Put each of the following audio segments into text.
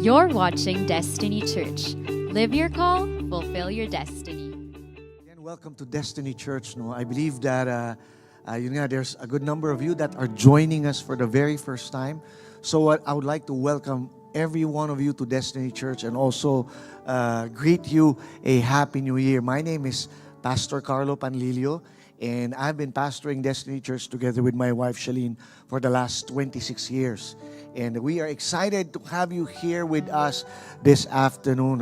You're watching Destiny Church. Live your call, fulfill your destiny. Again, welcome to Destiny Church. No, I believe that there's a good number of you that are joining us for the very first time. So I would like to welcome every one of you to Destiny Church and also greet you a Happy New Year. My name is Pastor Carlo Panlilio, and I've been pastoring Destiny Church together with my wife, Shalene, for the last 26 years. And we are excited to have you here with us this afternoon.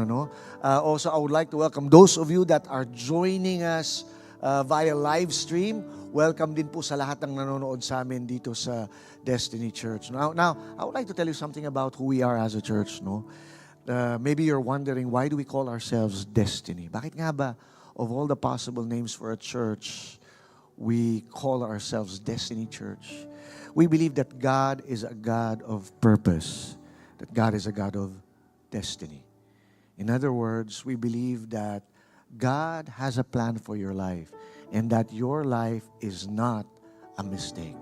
Also, I would like to welcome those of you that are joining us via live stream. Welcome din po sa lahat ng nanonood sa amin dito sa Destiny Church. Now, I would like to tell you something about who we are as a church. Maybe you're wondering, why do we call ourselves Destiny? Bakit nga ba, of all the possible names for a church, we call ourselves Destiny Church? We believe that God is a God of purpose, that God is a God of destiny. In other words, we believe that God has a plan for your life and that your life is not a mistake.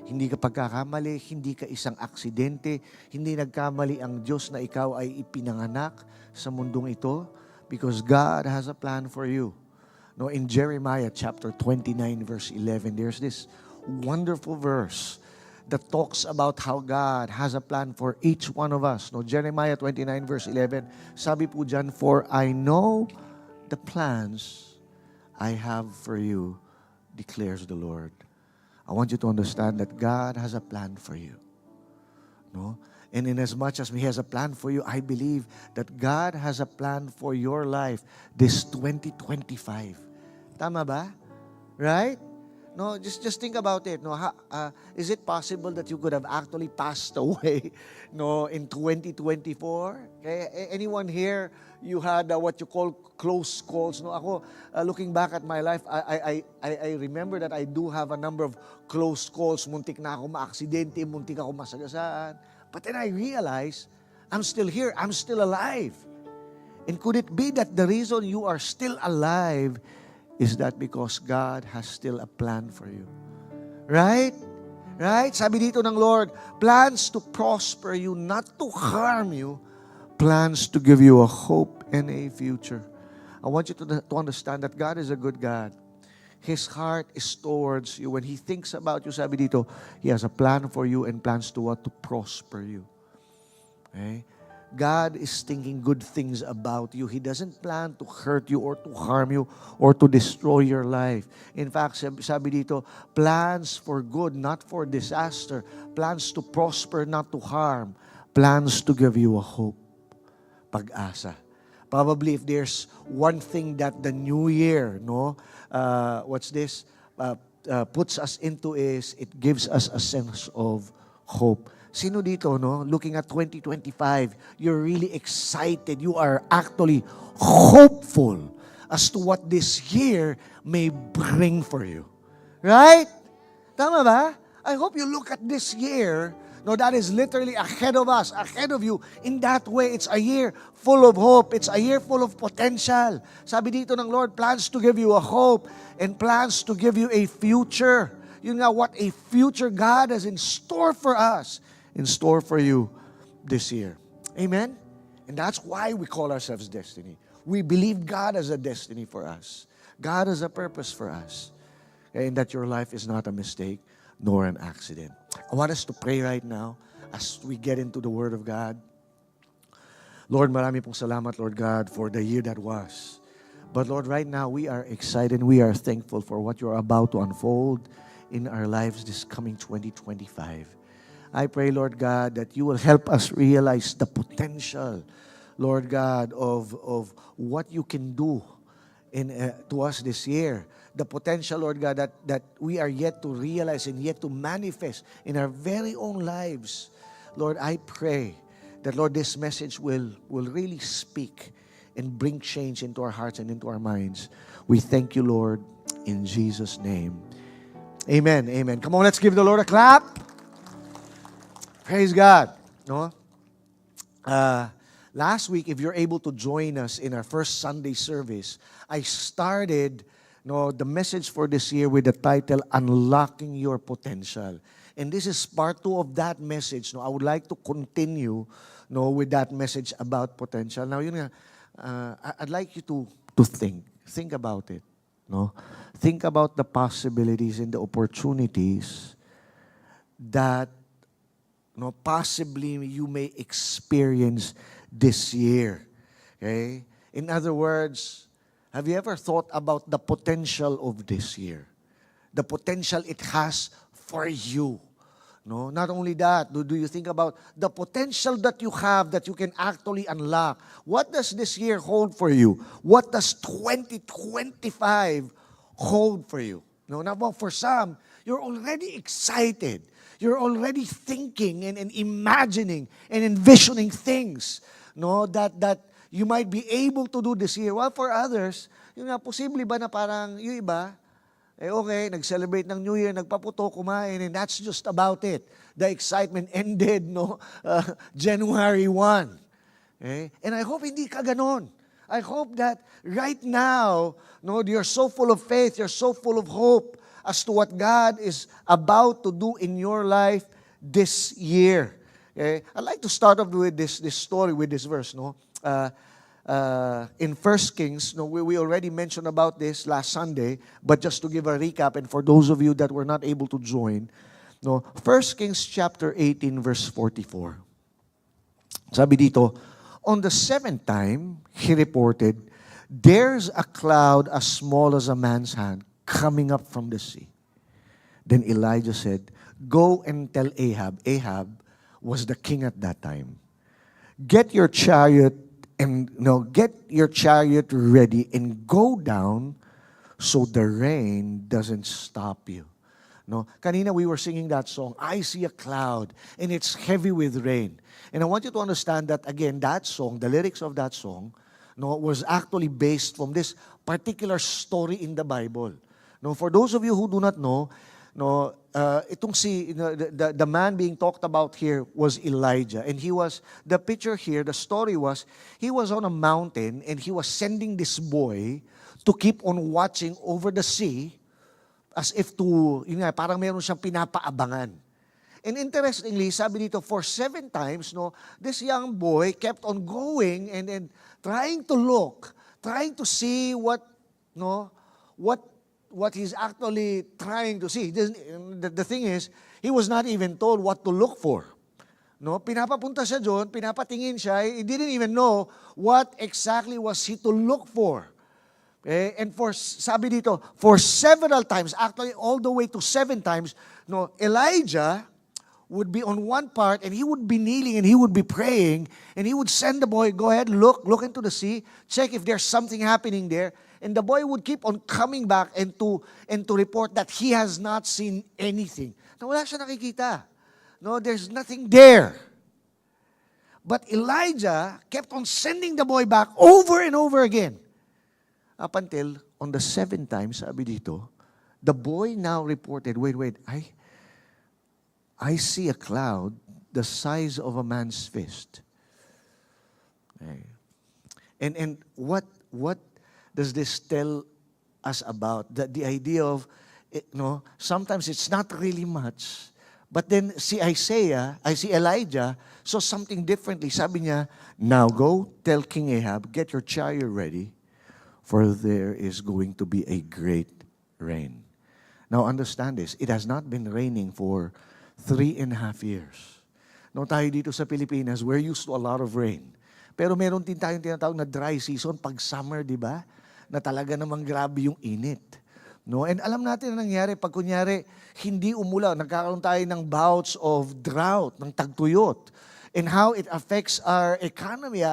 Hindi ka pagkakamali, hindi ka isang aksidente, hindi nagkamali ang Diyos na ikaw ay ipinanganak sa mundong ito because God has a plan for you. In Jeremiah chapter 29 verse 11, there's this wonderful verse that talks about how God has a plan for each one of us. Jeremiah 29 verse 11, sabi po dyan, "For I know the plans I have for you, declares the Lord." I want you to understand that God has a plan for you. And in as much as He has a plan for you, I believe that God has a plan for your life this 2025. Tama ba? Right? Just think about it. Is it possible that you could have actually passed away in 2024? Okay? Anyone here, you had what you call close calls? Ako, looking back at my life, I remember that I do have a number of close calls. Muntik na ako maaksidente, muntik ako masagasaan. But then I realized, I'm still here, I'm still alive. And could it be that the reason you are still alive is that because God has still a plan for you? Right? Right? Sabi dito ng Lord, plans to prosper you, not to harm you, plans to give you a hope and a future. I want you to understand that God is a good God. His heart is towards you. When He thinks about you, sabi dito, He has a plan for you and plans to what? To prosper you. Okay? God is thinking good things about you. He doesn't plan to hurt you or to harm you or to destroy your life. In fact, sabi dito, plans for good, not for disaster. Plans to prosper, not to harm. Plans to give you a hope. Pag-asa. Probably if there's one thing that the new year, puts us into is, it gives us a sense of hope. Sino dito, looking at 2025, you're really excited. You are actually hopeful as to what this year may bring for you. Right? Tama ba? I hope you look at this year, that is literally ahead of us, ahead of you. In that way, it's a year full of hope. It's a year full of potential. Sabi dito ng Lord, plans to give you a hope and plans to give you a future. Yun nga, what a future God has in store for us, in store for you this year. Amen? And that's why we call ourselves Destiny. We believe God has a destiny for us. God has a purpose for us. And that your life is not a mistake nor an accident. I want us to pray right now as we get into the Word of God. Lord, marami pong salamat, Lord God, for the year that was. But Lord, right now we are excited. We are thankful for what you're about to unfold in our lives this coming 2025. I pray, Lord God, that you will help us realize the potential, Lord God, of what you can do to us this year. The potential, Lord God, that we are yet to realize and yet to manifest in our very own lives. Lord, I pray that, Lord, this message will really speak and bring change into our hearts and into our minds. We thank you, Lord, in Jesus' name. Amen. Amen. Come on, let's give the Lord a clap. Praise God. Last week, if you're able to join us in our first Sunday service, I started the message for this year with the title, Unlocking Your Potential. And this is part 2 of that message. No, I would like to continue, no, with that message about potential. Now, yun nga, I'd like you to think about it. No, think about the possibilities and the opportunities that, no, possibly you may experience this year. Okay? In other words, have you ever thought about the potential of this year? The potential it has for you. No, not only that, do you think about the potential that you have that you can actually unlock? What does this year hold for you? What does 2025 hold for you? No, now for some, you're already excited. You're already thinking and imagining and envisioning things, no, that you might be able to do this year. While for others, yun nga, posible ba na parang yung iba, okay, nag-celebrate ng New Year, nagpaputo, kumain, and that's just about it. The excitement ended, no? January 1. Okay? And I hope hindi ka ganon. I hope that right now, no, you're so full of faith, you're so full of hope as to what God is about to do in your life this year. Okay? I'd like to start off with this story, with this verse, no? In 1 Kings, no, we already mentioned about this last Sunday, but just to give a recap, and for those of you that were not able to join, no, 1 Kings chapter 18, verse 44. Sabi dito, on the 7th time, he reported, there's a cloud as small as a man's hand coming up from the sea. Then Elijah said, go and tell Ahab. Ahab was the king at that time. Get your chariot ready and go down so the rain doesn't stop you. No, kanina we were singing that song, I see a cloud and it's heavy with rain. And I want you to understand that again, that song, the lyrics of that song, no, was actually based from this particular story in the Bible. No, for those of you who do not know, no, the man being talked about here was Elijah. And he was, the picture here, the story was, he was on a mountain and he was sending this boy to keep on watching over the sea as if to, yun nga, parang meron siyang pinapaabangan. And interestingly, sabi dito, for 7 times, no, this young boy kept on going and trying to look, trying to see what he's actually trying to see. The thing is, he was not even told what to look for. No, pinapapunta siya doon, pinapatingin siya, he didn't even know what exactly was he to look for. Okay? And sabi dito, for several times, actually all the way to 7 times, no, Elijah would be on one part and he would be kneeling and he would be praying and he would send the boy, go ahead, look into the sea, check if there's something happening there. And the boy would keep on coming back and to report that he has not seen anything. Na wala siya nakikita. No, there's nothing there. But Elijah kept on sending the boy back over and over again. Up until on the 7th time, sabi dito, the boy now reported, wait, I see a cloud the size of a man's fist. Okay. And what does this tell us about? The idea of, sometimes it's not really much. But then, I see Elijah saw something differently. Sabi niya, now go tell King Ahab, get your chariot ready, for there is going to be a great rain. Now understand this, it has not been raining for 3.5 years. No, tayo dito sa Pilipinas, we're used to a lot of rain. Pero meron din tayong tinatawag na dry season pag summer, di ba? Na talaga namang grabe yung init. No? And alam natin na nangyari, pag kunyari, hindi umulan, nagkakaroon tayo ng bouts of drought, ng tagtuyot. And how it affects our economy,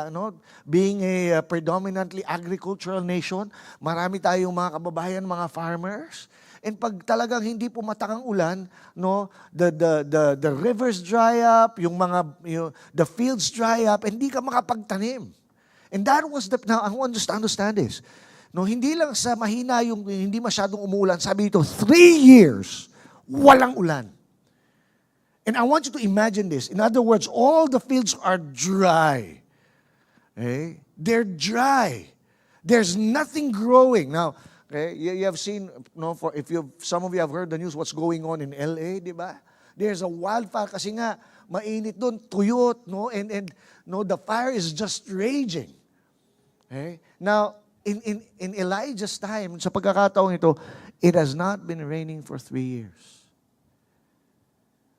being a predominantly agricultural nation, marami tayong mga kababayan, mga farmers. And pag talagang hindi pumatak ang ulan, the rivers dry up, the fields dry up, and hindi ka makapagtanim. And that was now I want us to understand this. No, hindi lang sa mahina yung hindi masyadong umulan, sabi dito 3 years walang ulan. And I want you to imagine this. In other words, all the fields are dry. Okay? They're dry. There's nothing growing. Now, okay, you have seen, some of you have heard the news, what's going on in LA, di ba? There's a wildfire kasi nga mainit doon, tuyot, no? And no, the fire is just raging. Okay? Now, in Elijah's time, sa pagkakataong ito, it has not been raining for 3 years.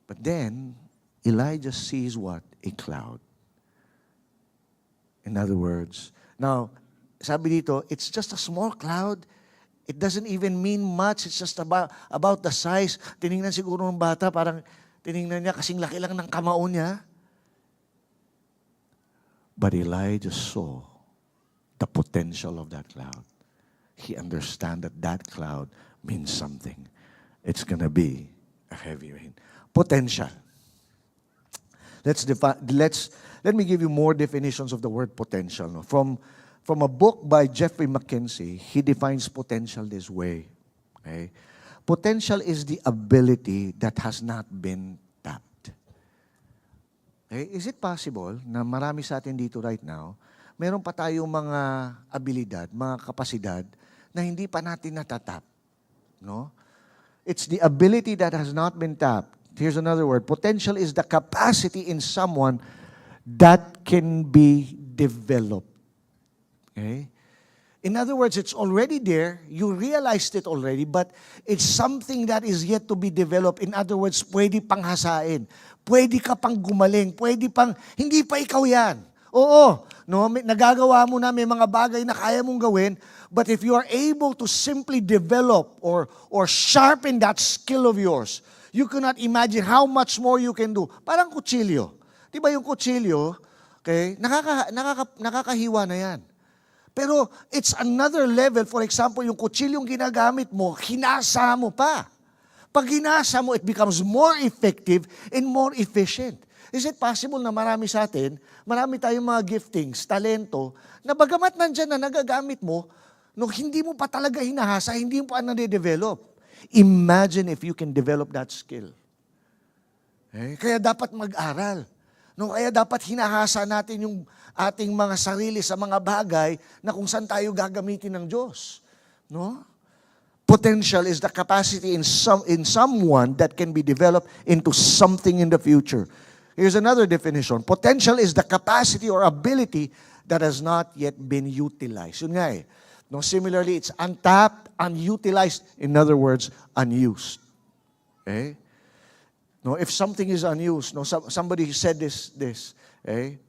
But then, Elijah sees what? A cloud. In other words, now, sabi dito, it's just a small cloud. It doesn't even mean much. It's just about the size. Tiningnan siguro ng bata, parang tiningnan niya kasing laki lang ng kamao niya. But Elijah saw the potential of that cloud. He understand that cloud means something. It's gonna be a heavy rain. Potential. Let me give you more definitions of the word potential. No? From a book by Jeffrey McKinsey, he defines potential this way. Okay? Potential is the ability that has not been tapped. Okay? Is it possible na marami sa atin dito right now, meron pa tayong mga abilidad, mga kapasidad na hindi pa natin natatap? No? It's the ability that has not been tapped. Here's another word. Potential is the capacity in someone that can be developed. Okay? In other words, it's already there. You realized it already, but it's something that is yet to be developed. In other words, pwede pang hasain. Pwede ka pang gumaling. Pwede pang, hindi pa ikaw yan. Oo, no, nagagawa mo na, may mga bagay na kaya mong gawin, but if you are able to simply develop or sharpen that skill of yours, you cannot imagine how much more you can do. Parang kutsilyo. Di ba yung kutsilyo, okay, nakakahiwa na yan. Pero it's another level. For example, yung kutsilyong ginagamit mo, hinasa mo pa. Pag hinasa mo, it becomes more effective and more efficient. Is it possible na marami sa atin, marami tayong mga giftings, talento, na bagamat nandyan na nagagamit mo, no, hindi mo pa talaga hinahasa, hindi mo pa nade-develop. Imagine if you can develop that skill. Okay? Kaya dapat mag-aral. No, kaya dapat hinahasa natin yung ating mga sarili sa mga bagay na kung saan tayo gagamitin ng Diyos. No? Potential is the capacity in someone that can be developed into something in the future. Here's another definition. Potential is the capacity or ability that has not yet been utilized. Yun nga eh. No, similarly, it's untapped, unutilized. In other words, unused. Okay? No, if something is unused, no, somebody said this, okay?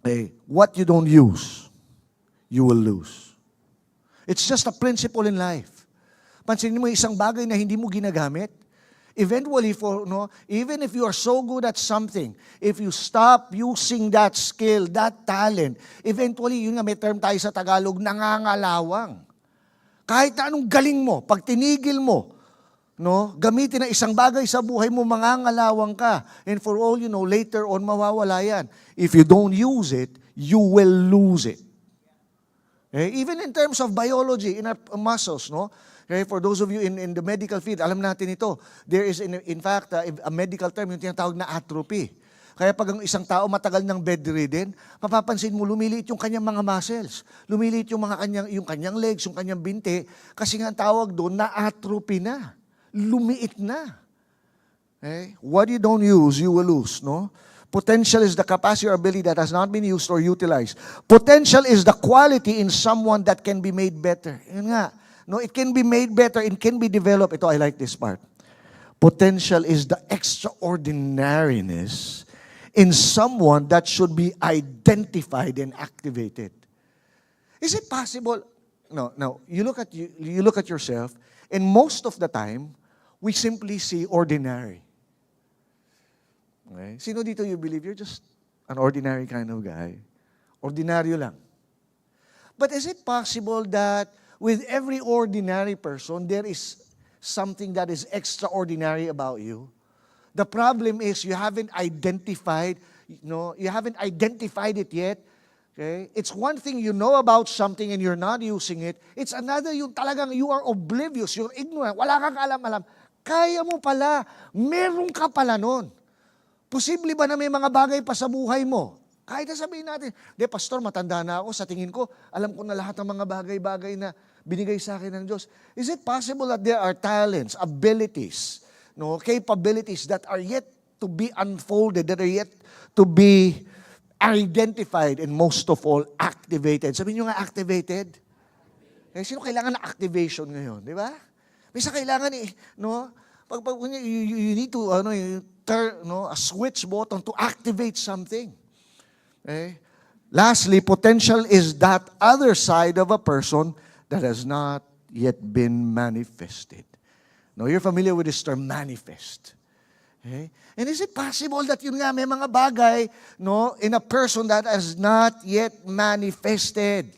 Hey, what you don't use, you will lose. It's just a principle in life. Pansinin mo isang bagay na hindi mo ginagamit, eventually, even if you are so good at something, if you stop using that skill, that talent, eventually, yun nga, may term tayo sa Tagalog, nangangalawang. Kahit na anong galing mo, pag tinigil mo, no, gamitin na isang bagay sa buhay mo, mangangalawang ka. And for all you know, later on, mawawala yan. If you don't use it, you will lose it. Okay? Even in terms of biology, in our muscles, no? Okay, for those of you in the medical field, alam natin ito. There is, in fact, a medical term, yung tinatawag na atrophy. Kaya pag ang isang tao matagal ng bedridden, mapapansin mo, lumiliit yung kanyang mga muscles. Lumiliit yung kanyang legs, yung kanyang binti. Kasi nga ang tawag doon, na-atrophy na. Lumiit na. Okay? What you don't use, you will lose. No? Potential is the capacity or ability that has not been used or utilized. Potential is the quality in someone that can be made better. Yun nga. No, it can be made better, it can be developed. Ito, I like this part. Potential is the extraordinariness in someone that should be identified and activated. Is it possible? No. You look at yourself, and most of the time, we simply see ordinary. Okay? Sino dito you believe you're just an ordinary kind of guy? Ordinaryo lang. But is it possible that with every ordinary person, there is something that is extraordinary about you? The problem is you haven't identified it yet. Okay? It's one thing you know about something and you're not using it. It's another yung talagang you are oblivious, you're ignorant, wala kang alam-alam. Kaya mo pala, meron ka pala nun. Posible ba na may mga bagay pa sa buhay mo? Kahit na sabihin natin, pastor, matanda na ako, sa tingin ko, alam ko na lahat ng mga bagay-bagay na binigay sa akin ng Diyos. Is it possible that there are talents, abilities, no, capabilities that are yet to be unfolded, that are yet to be identified, and most of all, activated. Sabihin nyo nga, activated. Eh, sino kailangan ng activation ngayon, di ba? Minsan kailangan no? You need to you turn a switch button to activate something. Okay? Lastly, potential is that other side of a person that has not yet been manifested. No, you're familiar with this term, manifest. Okay? And is it possible that yun nga may mga bagay in a person that has not yet manifested?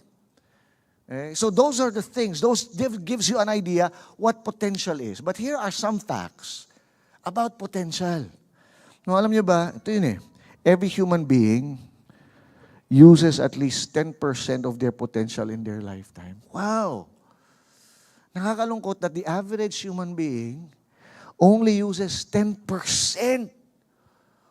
Okay? So those are the things. Those gives you an idea what potential is. But here are some facts about potential. No, alam niyo ba, ito yun every human being uses at least 10% of their potential in their lifetime. Wow! Nakakalungkot that the average human being only uses 10%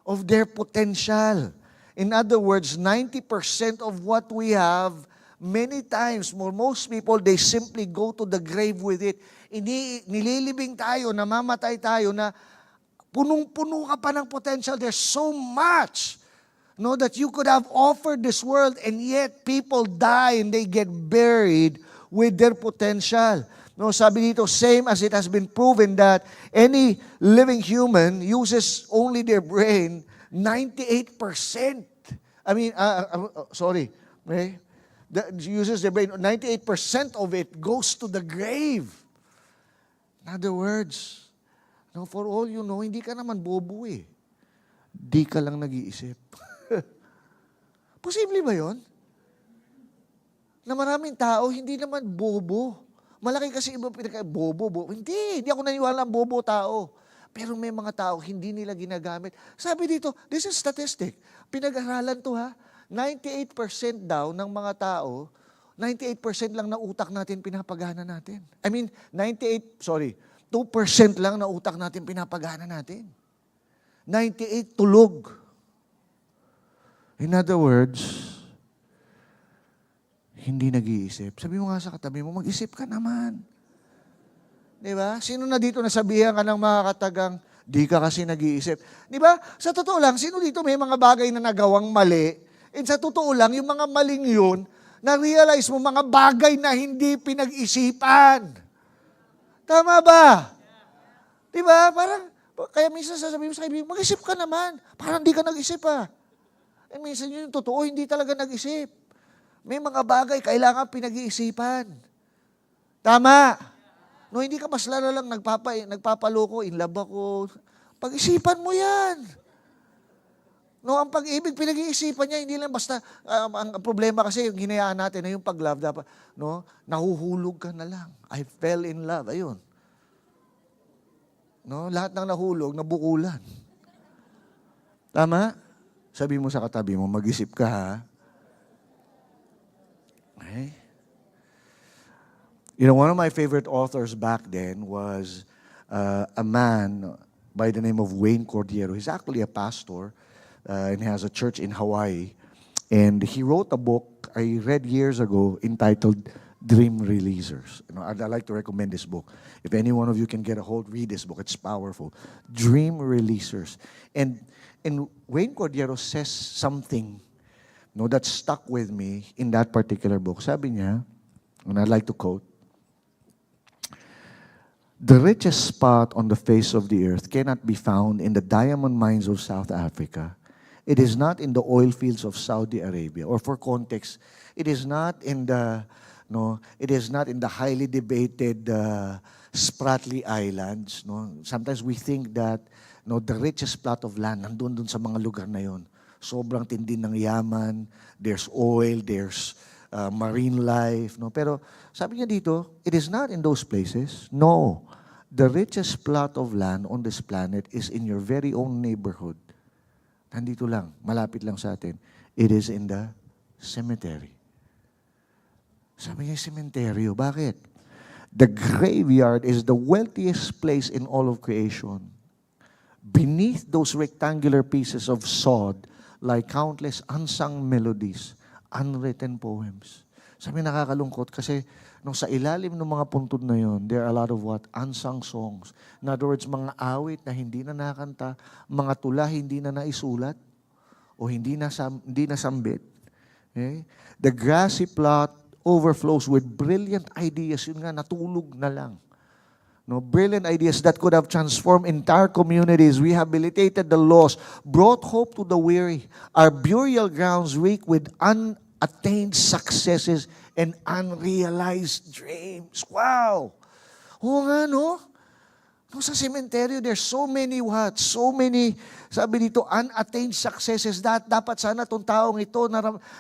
of their potential. In other words, 90% of what we have, many times, most people, they simply go to the grave with it. Nililibing tayo, namamatay tayo na punong-puno ka pa ng potential. There's so much that you could have offered this world, and yet people die and they get buried with their potential. No, sabi dito, same as it has been proven that any living human uses only their brain 98%. Okay? Uses their brain, 98% of it goes to the grave. In other words, for all you know, hindi ka naman bobo Di ka lang nag-iisip. Posible ba yun? Na maraming tao, hindi naman bobo. Malaki kasi iba bobo. Hindi ako naniwala ang bobo tao. Pero may mga tao, hindi nila ginagamit. Sabi dito, this is statistic. Pinag-aralan to 98% daw ng mga tao, 98% lang na utak natin pinapagana natin. 2% lang na utak natin pinapagana natin. 98 tulog. In other words, hindi nag-iisip. Sabi mo nga sa katabi mo, mag-isip ka naman. Di ba? Sino na dito nasabihan ka ng mga katagang, di ka kasi nag-iisip. Di ba? Sa totoo lang, sino dito may mga bagay na nagawang mali? And sa totoo lang, yung mga maling yun, na-realize mo mga bagay na hindi pinag-isipan. Tama ba? Di ba? Parang, kaya minsan sasabihin mo sa kaibigan, mag-isip ka naman. Parang di ka nag-isip And minsan yun yung totoo, hindi talaga nag-isip. May mga bagay, kailangan pinag-iisipan. Tama. No, hindi ka mas lalo lang nagpapaloko, in love ako. Pag-isipan mo yan. No, ang pag-ibig, pinag-iisipan niya, hindi lang basta, ang problema kasi, yung hinayaan natin na yung pag-love, dapat, nahuhulog ka na lang. I fell in love. Ayun. No, lahat ng nahulog, nabukulan. Tama? Sabi mo sa katabi mo, mag-isip ka Okay? One of my favorite authors back then was a man by the name of Wayne Cordeiro. He's actually a pastor and he has a church in Hawaii. And he wrote a book I read years ago entitled Dream Releasers. I'd like to recommend this book. If any one of you can get a hold, read this book. It's powerful. Dream Releasers. And Wayne Cordeiro says something that stuck with me in that particular book. Sabi niya, and I'd like to quote, "The richest spot on the face of the earth cannot be found in the diamond mines of South Africa. It is not in the oil fields of Saudi Arabia." Or for context, it is not in the highly debated Spratly Islands. Sometimes we think that the richest plot of land nandun sa mga lugar na yon. Sobrang tindi ng yaman, there's oil, there's marine life. Pero sabi niya dito, it is not in those places. No, the richest plot of land on this planet is in your very own neighborhood. Nandito lang, malapit lang sa atin. It is in the cemetery. Sabi niya, cemeteryo. Bakit? The graveyard is the wealthiest place in all of creation. Beneath those rectangular pieces of sod lie countless unsung melodies, unwritten poems. Sabi nakakalungkot kasi no, sa ilalim ng mga puntod na yon, there are a lot of what? Unsung songs. In other words, mga awit na hindi na nakanta, mga tula hindi na naisulat, o hindi nasambit. Okay? The grassy plot overflows with brilliant ideas. Yun nga, natulog na lang. No, brilliant ideas that could have transformed entire communities, rehabilitated the lost, brought hope to the weary. Our burial grounds reek with unattained successes and unrealized dreams. Wow! Oo nga, no? No, sa cemetery, there's so many what? So many, sabi dito, unattained successes. Dapat sana itong taong ito,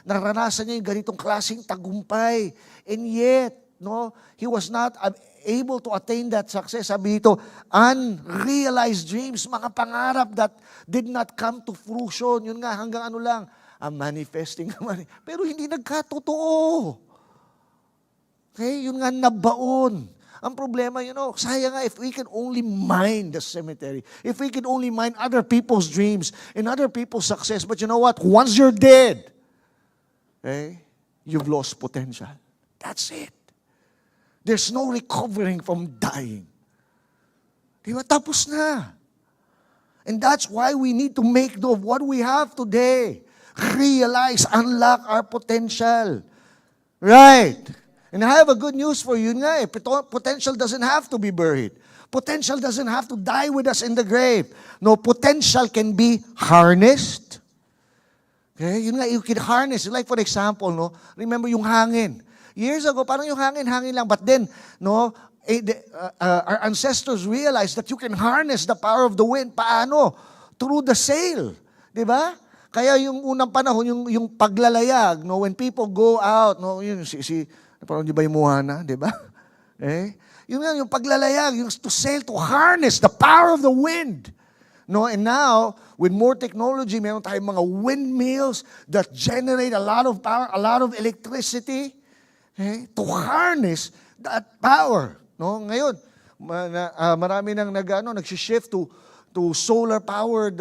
naranasan niya yung ganitong klaseng tagumpay. And yet, no, he was not able to attain that success. Sabi dito, unrealized dreams, mga pangarap that did not come to fruition. Yun nga, hanggang ano lang, manifesting naman. Pero hindi nagkatotoo. Okay, yun nga, nabaon. Ang problema, sayang nga, if we can only mine the cemetery, if we can only mine other people's dreams and other people's success, but you know what? Once you're dead, you've lost potential. That's it. There's no recovering from dying. Diba? Tapos na. And that's why we need to make do of what we have today. Realize, unlock our potential. Right? And I have a good news for you nga potential doesn't have to be buried. Potential doesn't have to die with us in the grave. No, potential can be harnessed. Okay, yun nga, you can harness. Like for example, no, remember yung hangin. Years ago, parang yung hangin lang. But then, no, our ancestors realized that you can harness the power of the wind. Paano? Through the sail. Diba? Kaya yung unang panahon, yung paglalayag, no, when people go out, no, yun, parang di ba yung Moana, di ba? Yung paglalayag, yung to sail, to harness the power of the wind. No, and now, with more technology, meron tayong mga windmills that generate a lot of power, a lot of electricity, to harness that power. No, ngayon, marami nang nag-shift to solar powered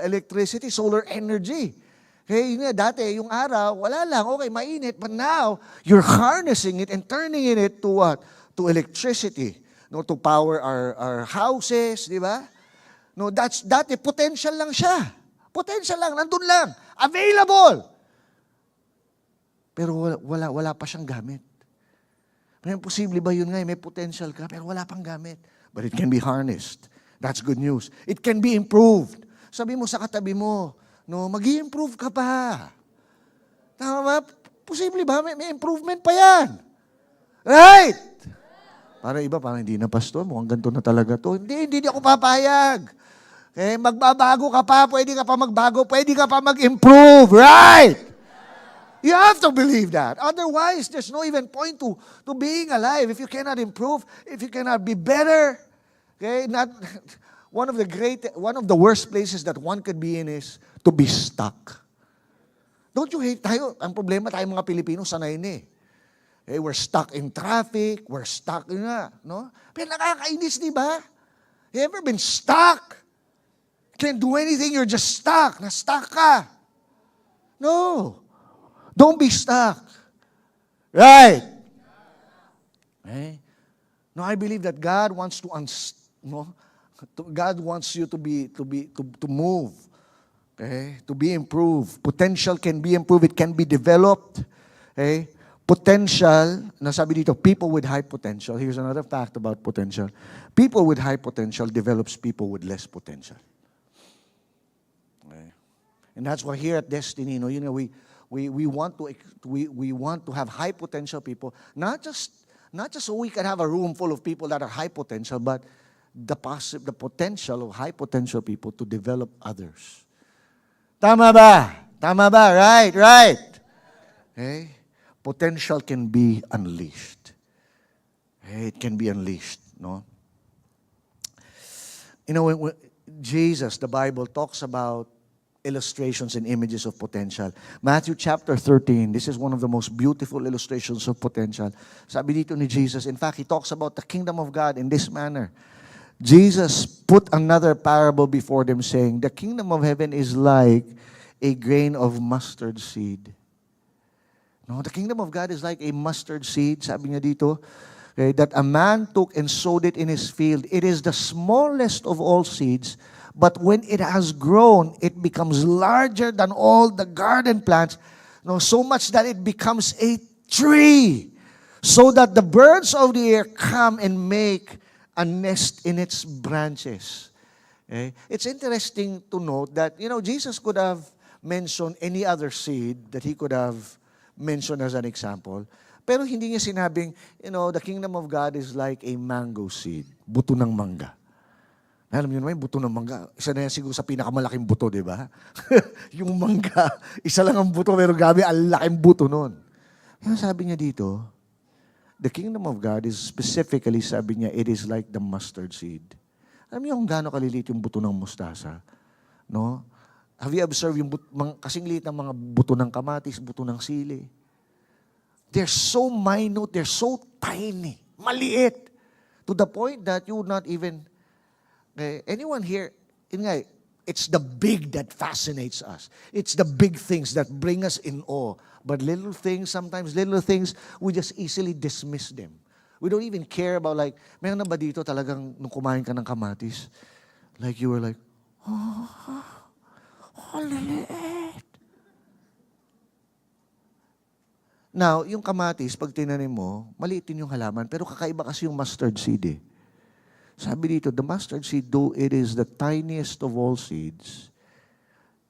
electricity, solar energy. Hey, dati, yung araw, wala lang, okay, mainit. But now, you're harnessing it and turning it to what? To electricity. No, to power our houses, di ba? No, dati, potential lang siya. Potential lang, nandun lang. Available. Pero wala pa siyang gamit. May posible ba yun nga, may potential ka, pero wala pang gamit. But it can be harnessed. That's good news. It can be improved. Sabi mo sa katabi mo, no, mag-i-improve ka pa. Tama ba? Posible ba? May improvement pa yan. Right? Para iba, parang hindi na, pastor. Mukhang ganito na talaga to. Hindi ako papayag. Okay, magbabago ka pa, pwede ka pa magbago, pwede ka pa mag-improve. Right? You have to believe that. Otherwise, there's no even point to being alive if you cannot improve, if you cannot be better. Okay, one of the worst places that one could be in is to be stuck. Don't you hate tayo? Ang problema tayo mga Pilipino, sanay na we're stuck in traffic, we're stuck no? Pero nakakainis, di ba? You ever been stuck? Can't do anything, you're just stuck. Na-stuck ka. No. Don't be stuck. Right? No, I believe that God wants God wants you to move. To be improved. Potential can be improved. It can be developed. Potential, nasabi dito, people with high potential. Here's another fact about potential. People with high potential develops people with less potential. And that's why here at Destiny, we want to have high potential people, not just so we can have a room full of people that are high potential, but the potential of high potential people to develop others. Tama ba? Tama ba? Right. Potential can be unleashed. It can be unleashed, no? When Jesus, the Bible, talks about illustrations and images of potential. Matthew chapter 13, this is one of the most beautiful illustrations of potential. Sabi dito ni Jesus, in fact, he talks about the kingdom of God in this manner. Jesus put another parable before them saying, the kingdom of heaven is like a grain of mustard seed. No, the kingdom of God is like a mustard seed, sabi niya dito, okay, that a man took and sowed it in his field. It is the smallest of all seeds, but when it has grown, it becomes larger than all the garden plants, no, so much that it becomes a tree, so that the birds of the air come and make a nest in its branches. Okay? It's interesting to note that, Jesus could have mentioned any other seed that he could have mentioned as an example. Pero hindi niya sinabing, the kingdom of God is like a mango seed, buto ng mangga. Alam niyo naman, yung buto ng mangga, isa na yan siguro sa pinakamalaking buto, di ba? Yung mangga, isa lang ang buto, pero gabi, ang laking buto nun. Yung sabi niya dito, the kingdom of God is specifically, sabi niya, it is like the mustard seed. Alam niyo kung gaano kaliliit yung buto ng mustasa? No? Have you observed yung kasing liit ng mga buto ng kamatis, buto ng sili? They're so minute, they're so tiny, maliit, to the point that you would not even, anyone here, it's the big that fascinates us. It's the big things that bring us in awe. But sometimes little things, we just easily dismiss them. We don't even care about meron na ba dito talagang nung kumain ka ng kamatis? Like you were like, liliit. Now, yung kamatis, pag tinanim mo, maliit din yung halaman, pero kakaiba kasi yung mustard seed eh. Sabi dito, the mustard seed, though it is the tiniest of all seeds,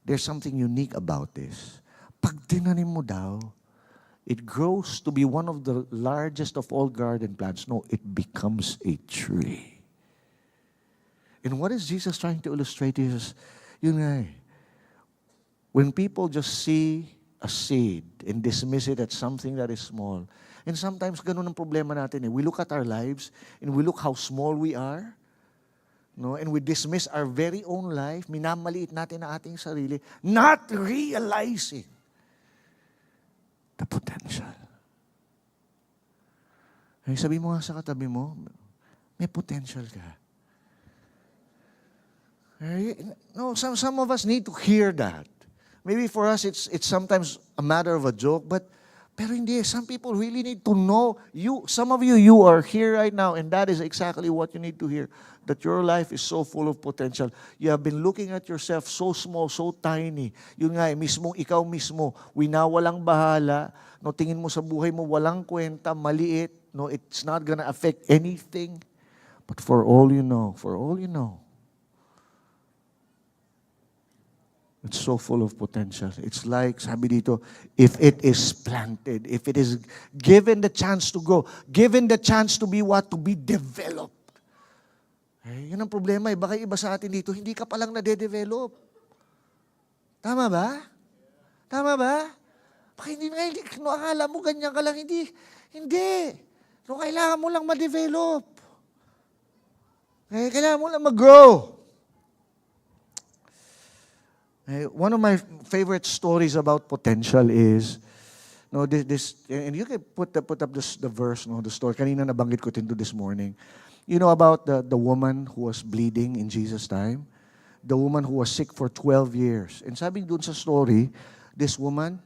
there's something unique about this. Pag tinanim mo daw, it grows to be one of the largest of all garden plants. No, it becomes a tree. And what is Jesus trying to illustrate is, when people just see a seed and dismiss it as something that is small, and sometimes ganun ang problema natin eh. We look at our lives and we look how small we are, no? And we dismiss our very own life, minamaliit natin ang ating sarili, not realizing the potential. Ay, sabi mo nga sa katabi mo, may potential ka. Ay, no, some of us need to hear that. Maybe for us, it's sometimes a matter of a joke, pero hindi. Some people really need to know. Some of you are here right now, and that is exactly what you need to hear. That your life is so full of potential. You have been looking at yourself so small, so tiny. Yun nga, ikaw mismo, winawalang bahala. No, tingin mo sa buhay mo, walang kwenta, maliit. No, it's not gonna affect anything. But for all you know, it's so full of potential. It's like, sabi dito, if it is planted, if it is given the chance to grow, given the chance to be what? To be developed. Yun ang problema. Baka iba sa atin dito, hindi ka palang nade-develop. Tama ba? Baka hindi, akala mo ganyan ka lang, hindi. No, kailangan mo lang ma-develop. Kailangan mo lang mag-grow. One of my favorite stories about potential is, this, and you can put up the verse, the story. Kanina nabanggit ko din this morning. You know about the woman who was bleeding in Jesus' time? The woman who was sick for 12 years. And sabi doon sa story, this woman,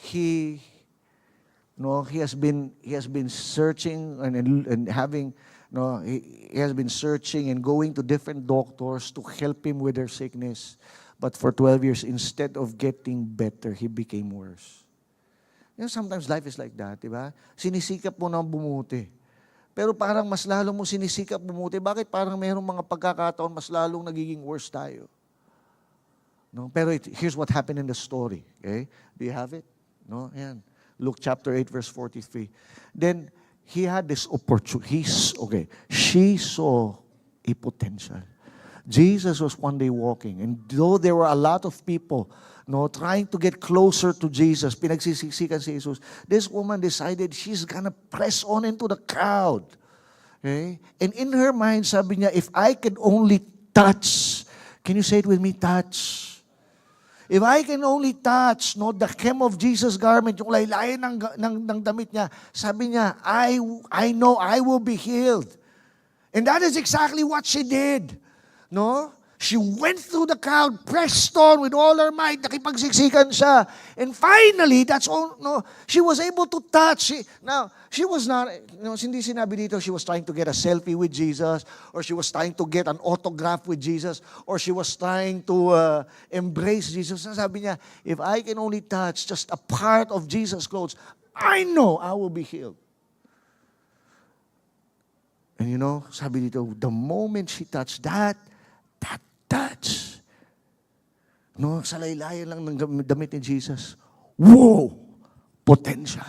he has been searching and having, he has been searching and going to different doctors to help him with their sickness. But for 12 years, instead of getting better, he became worse. Sometimes life is like that, di ba? Sinisikap mo na bumuti. Pero parang mas lalo mo sinisikap bumuti. Bakit parang mayroong mga pagkakataon, mas lalong nagiging worse tayo? No? Pero here's what happened in the story. Okay? Do you have it? No? Ayan. Luke chapter 8, verse 43. Then, he had this opportunity. She saw a potential. Jesus was one day walking, and though there were a lot of people trying to get closer to Jesus, pinagsisiksikan si Jesus, this woman decided she's gonna press on into the crowd. Okay? And in her mind, sabi niya, if I can only touch, can you say it with me, touch? If I can only touch the hem of Jesus' garment, yung laylayan ng damit niya, sabi niya, I know I will be healed. And that is exactly what she did. No? She went through the crowd, pressed on with all her might, nakipagsiksikan siya. And finally, that's all, no, she was able to touch. She was not, hindi sinabi dito, she was trying to get a selfie with Jesus, or she was trying to get an autograph with Jesus, or she was trying to embrace Jesus. Sabi niya, if I can only touch just a part of Jesus' clothes, I know I will be healed. And sabi dito, the moment she touched that touch, sa laylayan lang ng damit ni Jesus, whoa! Potential.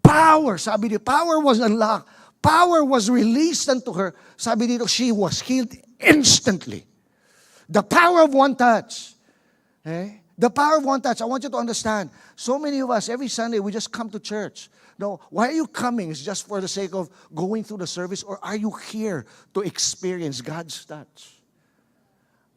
Power, sabi dito, power was unlocked. Power was released unto her. Sabi dito, she was healed instantly. The power of one touch. Okay? The power of one touch. I want you to understand, so many of us, every Sunday, we just come to church. No, why are you coming? Is just for the sake of going through the service, or are you here to experience God's touch?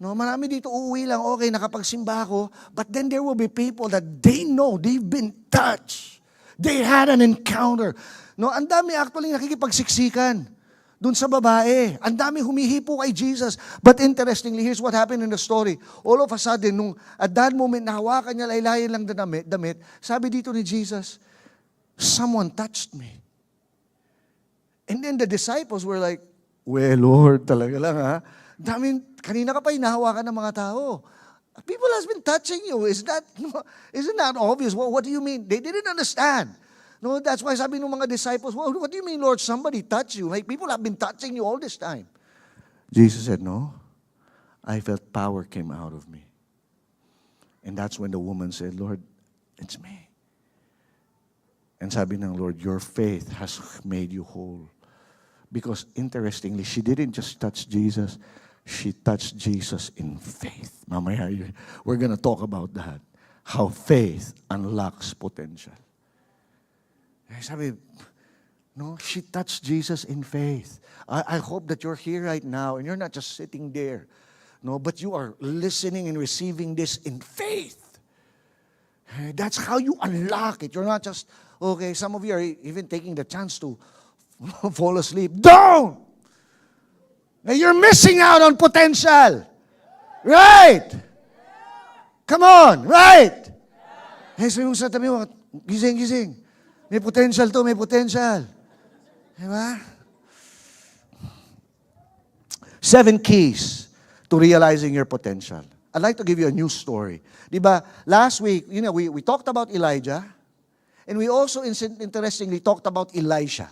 No, marami dito uuwi lang, okay, nakapagsimba ako, but then there will be people that they know, they've been touched. They had an encounter. No, ang dami actually nakikipagsiksikan dun sa babae. Ang dami humihipo kay Jesus. But interestingly, here's what happened in the story. All of a sudden, at that moment, nahawakan niya, laylayan lang damit, sabi dito ni Jesus, someone touched me. And then the disciples were like, well, Lord, talaga lang ha. Kanina ka pa hinahawakan ng mga tao. People has been touching you. Isn't that obvious? What do you mean? They didn't understand. No, that's why sabi ng mga disciples, what do you mean, Lord, somebody touched you? Like, people have been touching you all this time. Jesus said, no, I felt power came out of me. And that's when the woman said, Lord, it's me. And sabi ng Lord, your faith has made you whole. Because interestingly, she didn't just touch Jesus, she touched Jesus in faith. Mamaya, we're going to talk about that. How faith unlocks potential. Sabi, no, she touched Jesus in faith. I hope that you're here right now and you're not just sitting there. No, but you are listening and receiving this in faith. That's how you unlock it. You're not just, okay, some of you are even taking the chance to fall asleep. Don't! You're missing out on potential. Right? Come on, right? Hey, sabi mo sa tabi mo, gising. May potential to, may potential. Diba? 7 keys to realizing your potential. I'd like to give you a new story. Diba, last week, we talked about Elijah, and we also, interestingly, talked about Elisha.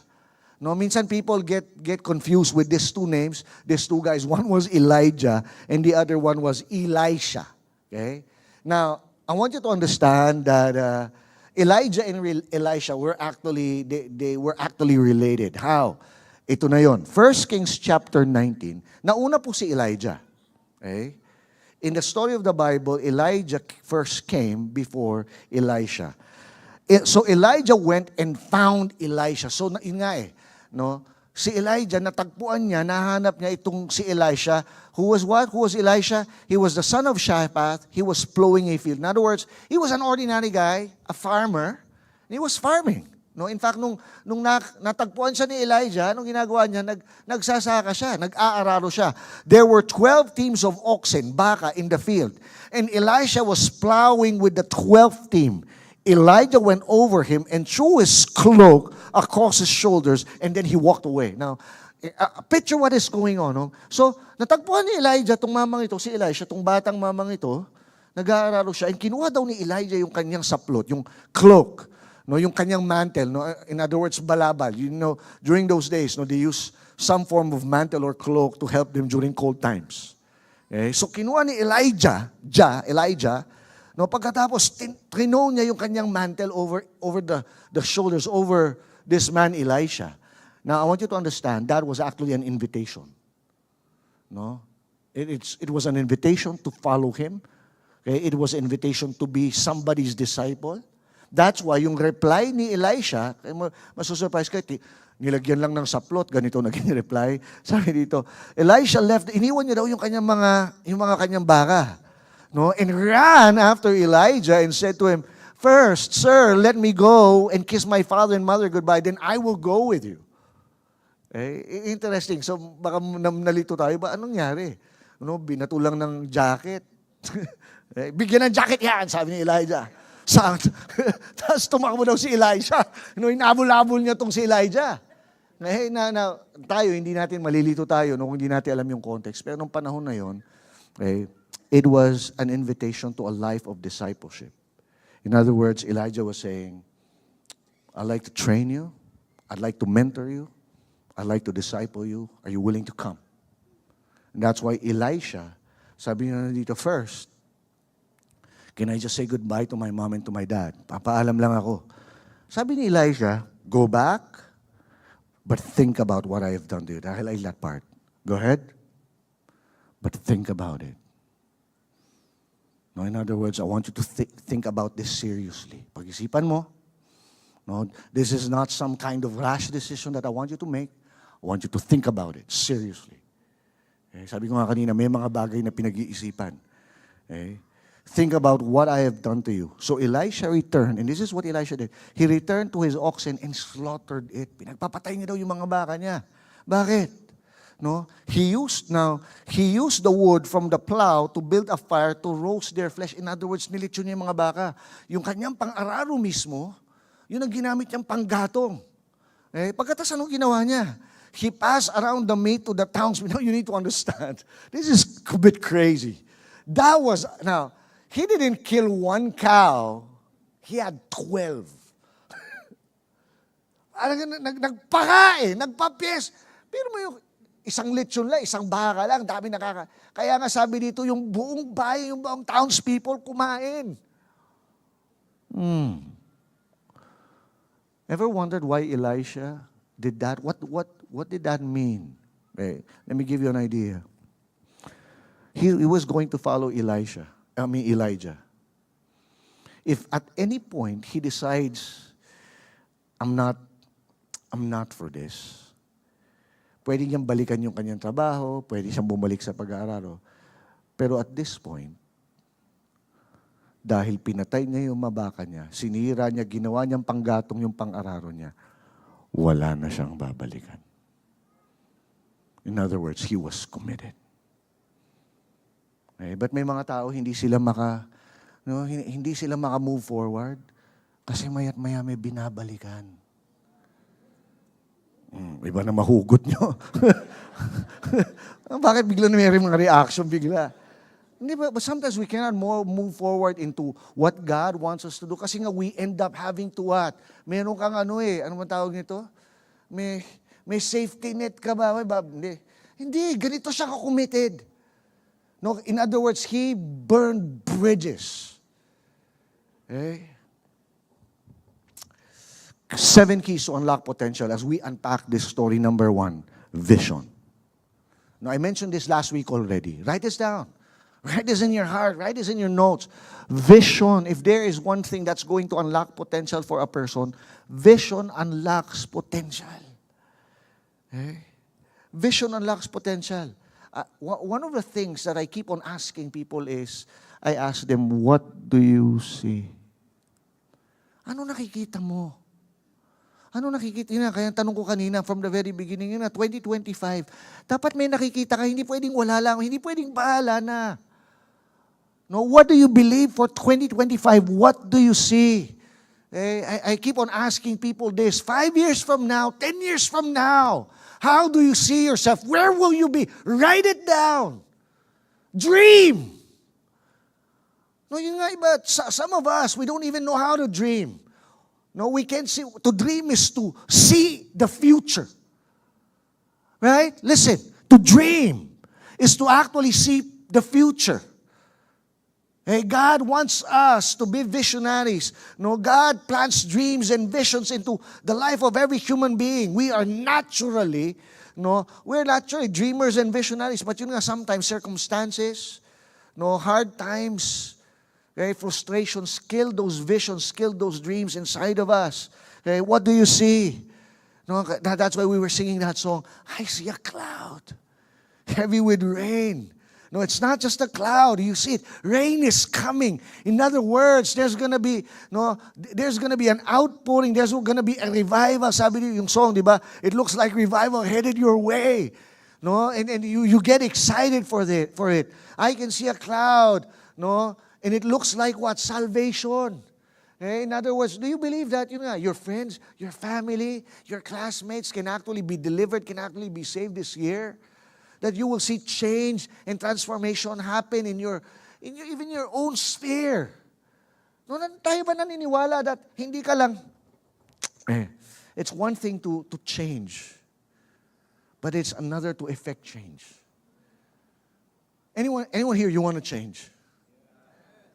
No, minsan people get confused with these two names, these two guys. One was Elijah, and the other one was Elisha. Okay? Now, I want you to understand that Elijah and Elisha were actually, they were actually related. How? Ito na yon. 1 Kings chapter 19. Nauna po si Elijah. Okay? In the story of the Bible, Elijah first came before Elisha. So Elijah went and found Elisha. So yun nga no? Si Elijah, natagpuan niya, nahanap niya itong si Elisha. Who was what? Who was Elisha? He was the son of Shaphat. He was plowing a field. In other words, he was an ordinary guy, a farmer, and he was farming. No, in fact, nung natagpuan siya ni Elijah, nung ginagawa niya, nagsasaka siya, nag-aararo siya. There were 12 teams of oxen, baka, in the field. And Elisha was plowing with the 12th team. Elijah went over him and threw his cloak across his shoulders, and then he walked away. Now, picture what is going on. No? So, natagpuan ni Elijah, itong mamang ito, si Elisha, itong batang mamang ito, nag-aararo siya, and kinuha daw ni Elijah yung kanyang saplot, yung cloak, no, yung kanyang mantle, no, in other words, balabal. You know, during those days, no, they use some form of mantle or cloak to help them during cold times. Okay? So, kinuha ni Elijah, no, pagkatapos, trino niya yung kanyang mantle over the shoulders, over this man, Elisha. Now, I want you to understand, that was actually an invitation. No? It was an invitation to follow him. Okay? It was an invitation to be somebody's disciple. That's why yung reply ni Elisha, masusurprise kayo, nilagyan lang ng saplot, ganito naging reply. Sabi dito, Elisha left, iniwan niya daw yung mga kanyang baka. No, and ran after Elijah and said to him, "First, sir, let me go and kiss my father and mother goodbye, then I will go with you." Interesting. So, baka nalito tayo, ba anong nangyari? Binatulang ng jacket. Bigyan ng jacket yan, sabi ni Elijah. Tapos tumakbo daw si Elisha. Inabol-abol niya tong si Elijah. Tayo, hindi natin, malilito tayo kung hindi natin alam yung context. Pero nung panahon na yon, it was an invitation to a life of discipleship. In other words, Elijah was saying, I'd like to train you. I'd like to mentor you. I'd like to disciple you. Are you willing to come? And that's why Elisha, sabi niya dito, first, can I just say goodbye to my mom and to my dad? Papaalam lang ako. Sabi ni Elisha, go back, but think about what I have done to you. I like that part. Go ahead. But think about it. No, in other words, I want you to think about this seriously. Pag-isipan mo. No, this is not some kind of rash decision that I want you to make. I want you to think about it seriously. Sabi ko nga kanina, may mga bagay na pinag-iisipan. Think about what I have done to you. So Elisha returned, and this is what Elisha did. He returned to his oxen and slaughtered it. Pinagpapatay niya daw yung mga baka niya. Bakit? No? He used the wood from the plow to build a fire to roast their flesh. In other words, nilitsyon niya yung mga baka. Yung kanyang pang-araro mismo, yun ang ginamit niyang panggatong. Pagkatas anong ginawa niya? He passed around the meat to the towns. You need to understand. This is a bit crazy. Now, he didn't kill one cow. He had 12. Nagpapyes. Pero mo yung isang lechon lang, isang baka lang, dami Kaya nga sabi dito, yung buong bayan, yung buong townspeople kumain. Ever wondered why Elisha did that? What did that mean? Let me give you an idea. He was going to follow Elijah. If at any point he decides, I'm not for this, pwede niyang balikan yung kanyang trabaho, pwede siyang bumalik sa pag-aaral. Pero at this point, dahil pinatay niya yung mabaka niya, sinira niya, ginawa niyang panggatong yung pang-araro niya, wala na siyang babalikan. In other words, he was committed. But may mga tao, hindi sila maka-move forward kasi maya't maya may binabalikan. Iba na mahugot nyo. Bakit bigla na may mga reaction bigla? But sometimes we cannot move forward into what God wants us to do kasi nga we end up having to what? Meron kang ano man tawag nito? May safety net ka ba? Hindi, ganito siya ka-committed. No, in other words, he burned bridges. 7 keys to unlock potential as we unpack this story. Number 1, vision. Now, I mentioned this last week already. Write this down. Write this in your heart. Write this in your notes. Vision. If there is one thing that's going to unlock potential for a person, vision unlocks potential. Vision unlocks potential. One of the things that I keep on asking people is, I ask them, what do you see? Ano nakikita mo? Ano nakikita niya? Kaya tanong ko kanina from the very beginning, 2025, dapat may nakikita ka, hindi pwedeng wala lang, hindi pwedeng bahala na. No, what do you believe for 2025? What do you see? I keep on asking people this, 5 years from now, 10 years from now, how do you see yourself? Where will you be? Write it down. Dream. No, yun nga iba, some of us, we don't even know how to dream. No, we can't see. To dream is to see the future. Right? Listen, to dream is to actually see the future. God wants us to be visionaries. No, God plants dreams and visions into the life of every human being. We're naturally dreamers and visionaries. But yun nga, sometimes circumstances, hard times, frustrations kill those visions, kill those dreams inside of us. What do you see? That's why we were singing that song, I see a cloud, heavy with rain. No, it's not just a cloud. You see it. Rain is coming. In other words, there's gonna be an outpouring. There's gonna be a revival. Sabi niyo yung song, di ba? It looks like revival headed your way. No, and you get excited for it. I can see a cloud, no, and it looks like what? Salvation. Okay? In other words, do you believe that your friends, your family, your classmates can actually be delivered, can actually be saved this year? That you will see change and transformation happen in even your own sphere. No, tayo ba naniniwala that hindi ka lang, it's one thing to change, but it's another to effect change. Anyone here, you want to change?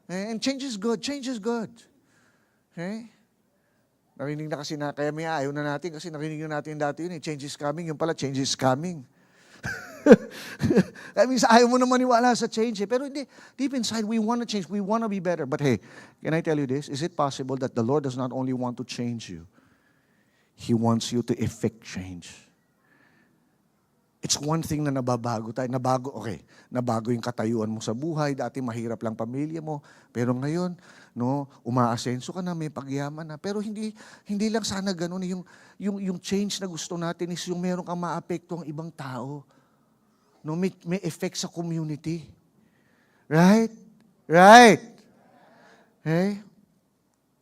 And change is good. Change is good. Okay? Narinig na kasi kaya may ayaw na natin kasi narinig na natin dati yun. Change is coming. Yung pala, change is coming. I mean, ayaw mo na maniwala sa change. Pero hindi, deep inside, we want to change. We want to be better. But hey, can I tell you this? Is it possible that the Lord does not only want to change you, He wants you to effect change? It's one thing na nababago tayo. Nabago yung katayuan mo sa buhay. Dati mahirap lang pamilya mo. Pero ngayon, no, umaasenso ka na, may pagyaman na. Pero hindi lang sana ganun. Yung change na gusto natin is yung meron kang maapekto ang ibang tao. No, may effect sa community. Right? Right. Okay?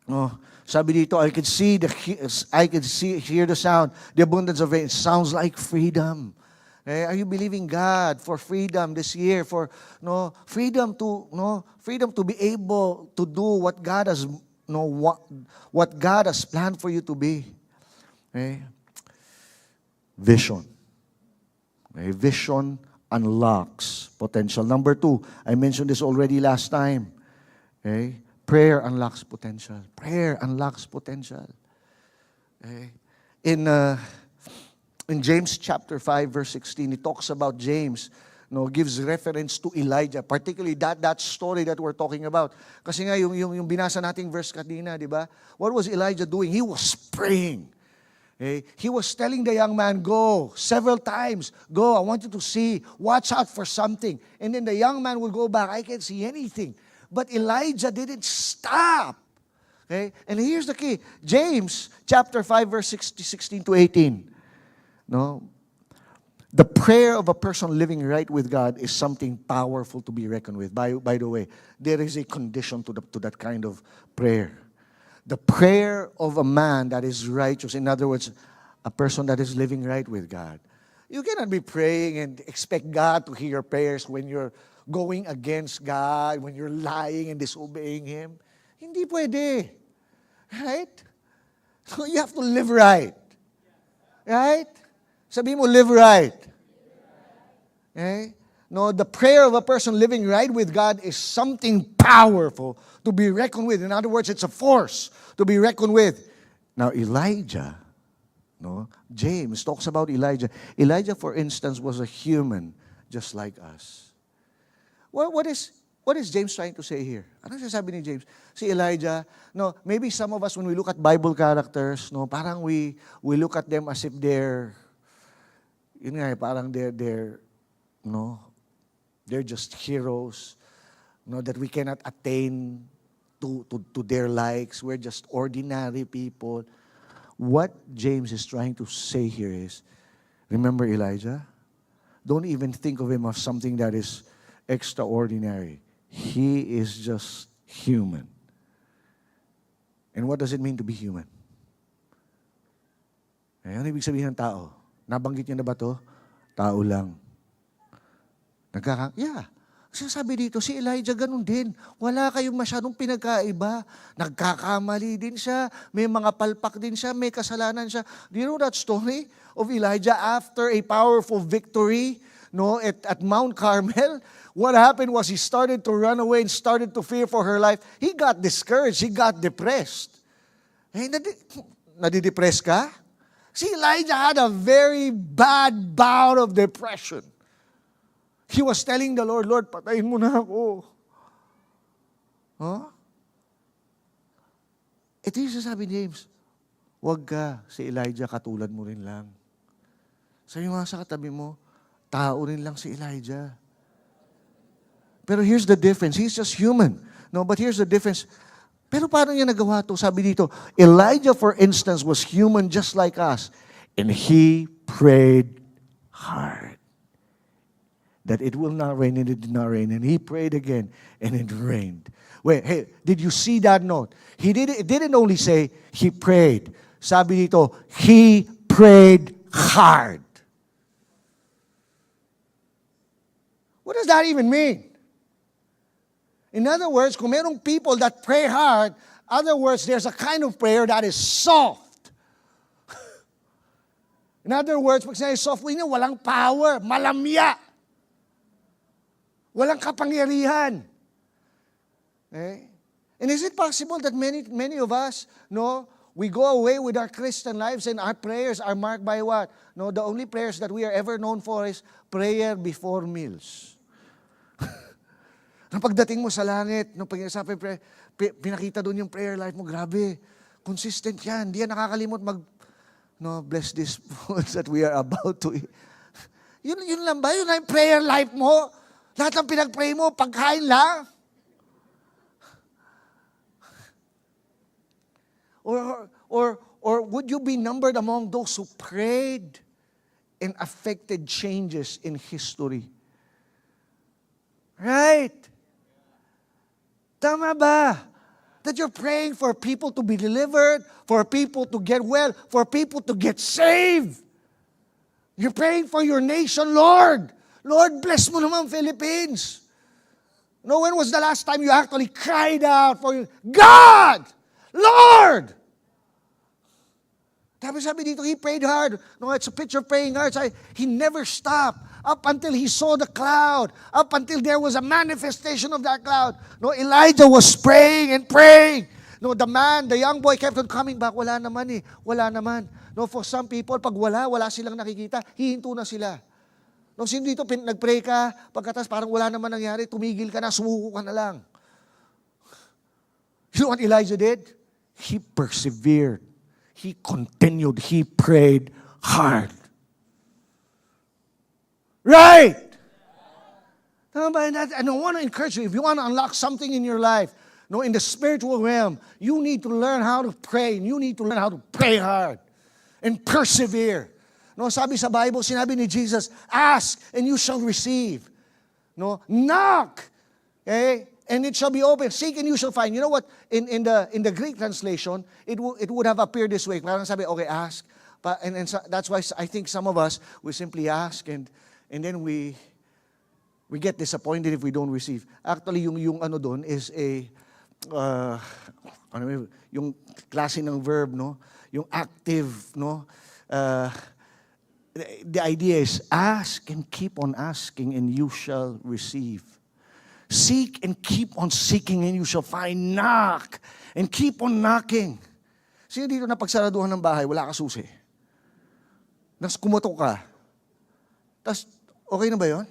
Oh, sabi dito, I could hear the sound. The abundance of rain. It sounds like freedom. Are you believing God for freedom this year? For freedom to be able to do what God has what God has planned for you to be. Okay? Vision. Okay? Vision unlocks potential. Number 2, I mentioned this already last time. Okay? Prayer unlocks potential. Prayer unlocks potential. Okay? In James chapter 5, verse 16, it talks about James, gives reference to Elijah, particularly that story that we're talking about. Kasi nga, yung binasa nating verse kanina, di ba? What was Elijah doing? He was praying. Okay? He was telling the young man, go, several times, go, I want you to see, watch out for something. And then the young man will go back, I can't see anything. But Elijah didn't stop. Okay? And here's the key, James chapter 5, verse 16 to 18. No? The prayer of a person living right with God is something powerful to be reckoned with. By the way, there is a condition to that kind of prayer. The prayer of a man that is righteous, in other words, a person that is living right with God. You cannot be praying and expect God to hear your prayers when you're going against God, when you're lying and disobeying Him. Hindi pwede. Right? So you have to live right. Right? Sabi mo, live right. Okay? No, the prayer of a person living right with God is something powerful to be reckoned with. In other words, it's a force to be reckoned with. Now, Elijah, James talks about Elijah. Elijah, for instance, was a human just like us. What is James trying to say here? Ano sasabi ni James? Si Elijah, maybe some of us, when we look at Bible characters, parang we look at them as if they're they're just heroes, that we cannot attain to their likes. We're just ordinary people. What James is trying to say here is, remember Elijah? Don't even think of him as something that is extraordinary. He is just human. And what does it mean to be human? Ano ibig sabihin ng tao? Nabanggit niyo na ba to? Tao lang. Yeah. Sabi dito, si Elijah ganun din. Wala kayong masyadong pinagkaiba. Nagkakamali din siya. May mga palpak din siya. May kasalanan siya. Do you know that story of Elijah after a powerful victory at Mount Carmel? What happened was he started to run away and started to fear for her life. He got discouraged. He got depressed. Nadidepress ka? See, Elijah had a very bad bout of depression. He was telling the Lord, Lord, patayin mo na ako. Ito yung sasabi ni James, wag ka, si Elijah katulad mo rin lang. Sabi mo sa katabi mo, tao rin lang si Elijah. Pero here's the difference, he's just human. But here's the difference. Pero paano niya nagawa to? Sabi dito, Elijah, for instance, was human just like us. And he prayed hard. that it will not rain, and it did not rain. And he prayed again, and it rained. Wait, hey, did you see that note? It didn't only say he prayed. Sabi dito, he prayed hard. What does that even mean? In other words, kung merong people that pray hard, other words, there's a kind of prayer that is soft. In other words, pag sinabi soft, walang power, malamya. Walang kapangyarihan. Okay? And is it possible that many of us, we go away with our Christian lives and our prayers are marked by what? No, the only prayers that we are ever known for is prayer before meals. Pagdating mo sa langit, pag-isapan, pinakita doon yung prayer life mo, grabe, consistent yan. Hindi yan nakakalimot bless this food that we are about to eat. Yun lang ba? Yun lang yung prayer life mo? Lahat ng pinag-pray mo, pagkain lang? Or would you be numbered among those who prayed and affected changes in history? Right? Tama ba? That you're praying for people to be delivered, for people to get well, for people to get saved. You're praying for your nation, Lord. Lord, bless mo naman Philippines. When was the last time you actually cried out for God? Lord! Sabi dito, he prayed hard. It's a picture of praying hard. He never stopped up until he saw the cloud, up until there was a manifestation of that cloud. Elijah was praying and praying. The young boy kept on coming back. Wala naman. For some people, pag wala silang nakikita, hihinto na sila. Sino dito, nag-pray ka, pagkatas parang wala naman nangyari, tumigil ka na, sumuko ka na lang. You know what Elijah did? He persevered. He continued. He prayed hard. Right! And I want to encourage you, if you want to unlock something in your life, in the spiritual realm, you need to learn how to pray, and you need to learn how to pray hard and persevere. Sabi sa Bible, sinabi ni Jesus, ask and you shall receive. Knock, okay, and it shall be open. Seek and you shall find. You know what? In the Greek translation, it would have appeared this way. Parang sabi, okay, ask. And so, that's why I think some of us, we simply ask and then we get disappointed if we don't receive. Actually, yung doon is yung klase ng verb, yung active, the idea is ask and keep on asking and you shall receive. Seek and keep on seeking and you shall find. Knock and keep on knocking. Sino dito na pagsaraduhan ng bahay, wala ka susi? Nas kumotok ka. Tapos, okay na ba yun?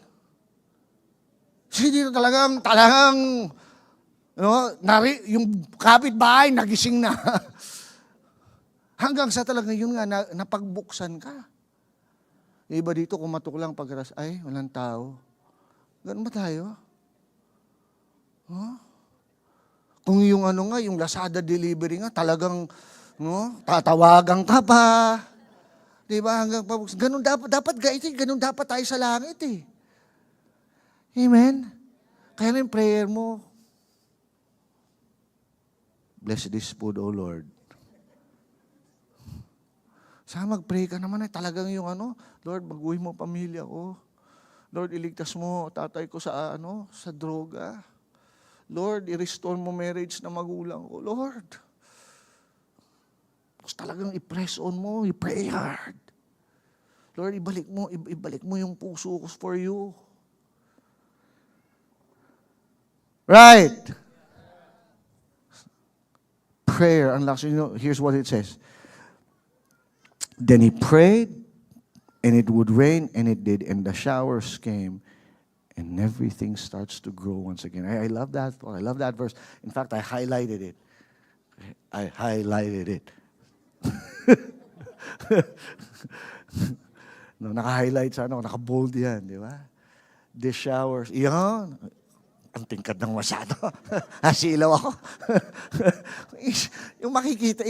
Sino dito talagang, yung kapitbahay, nagising na. Hanggang sa talagang yun nga, napagbuksan ka. Iba dito, kumatok lang pagkaras, ay, walang tao. Ganun ba tayo? Kung yung yung Lazada delivery nga, talagang, tatawagan ka pa. Diba? Hanggang pabuksan. Ganun dapat tayo sa langit eh. Amen? Kaya na yung prayer mo, bless this food, O Lord. Saka mag-pray ka naman talagang yung Lord, baguhin mo pamilya ko. Lord, iligtas mo tatay ko sa sa droga. Lord, i-restore mo marriage na magulang ko. Lord. Tapos talagang i-press on mo, i-pray hard. Lord, ibalik mo yung puso ko for you. Right. Prayer unlocks, here's what it says. Then he prayed, and it would rain, and it did, and the showers came, and everything starts to grow once again. I love that thought. I love that verse. In fact, I highlighted it. Naka-highlight sa naka-bold yan, di ba? The showers, yan. Ang tingkad ng masyado. Asilaw ako. Yung makikita,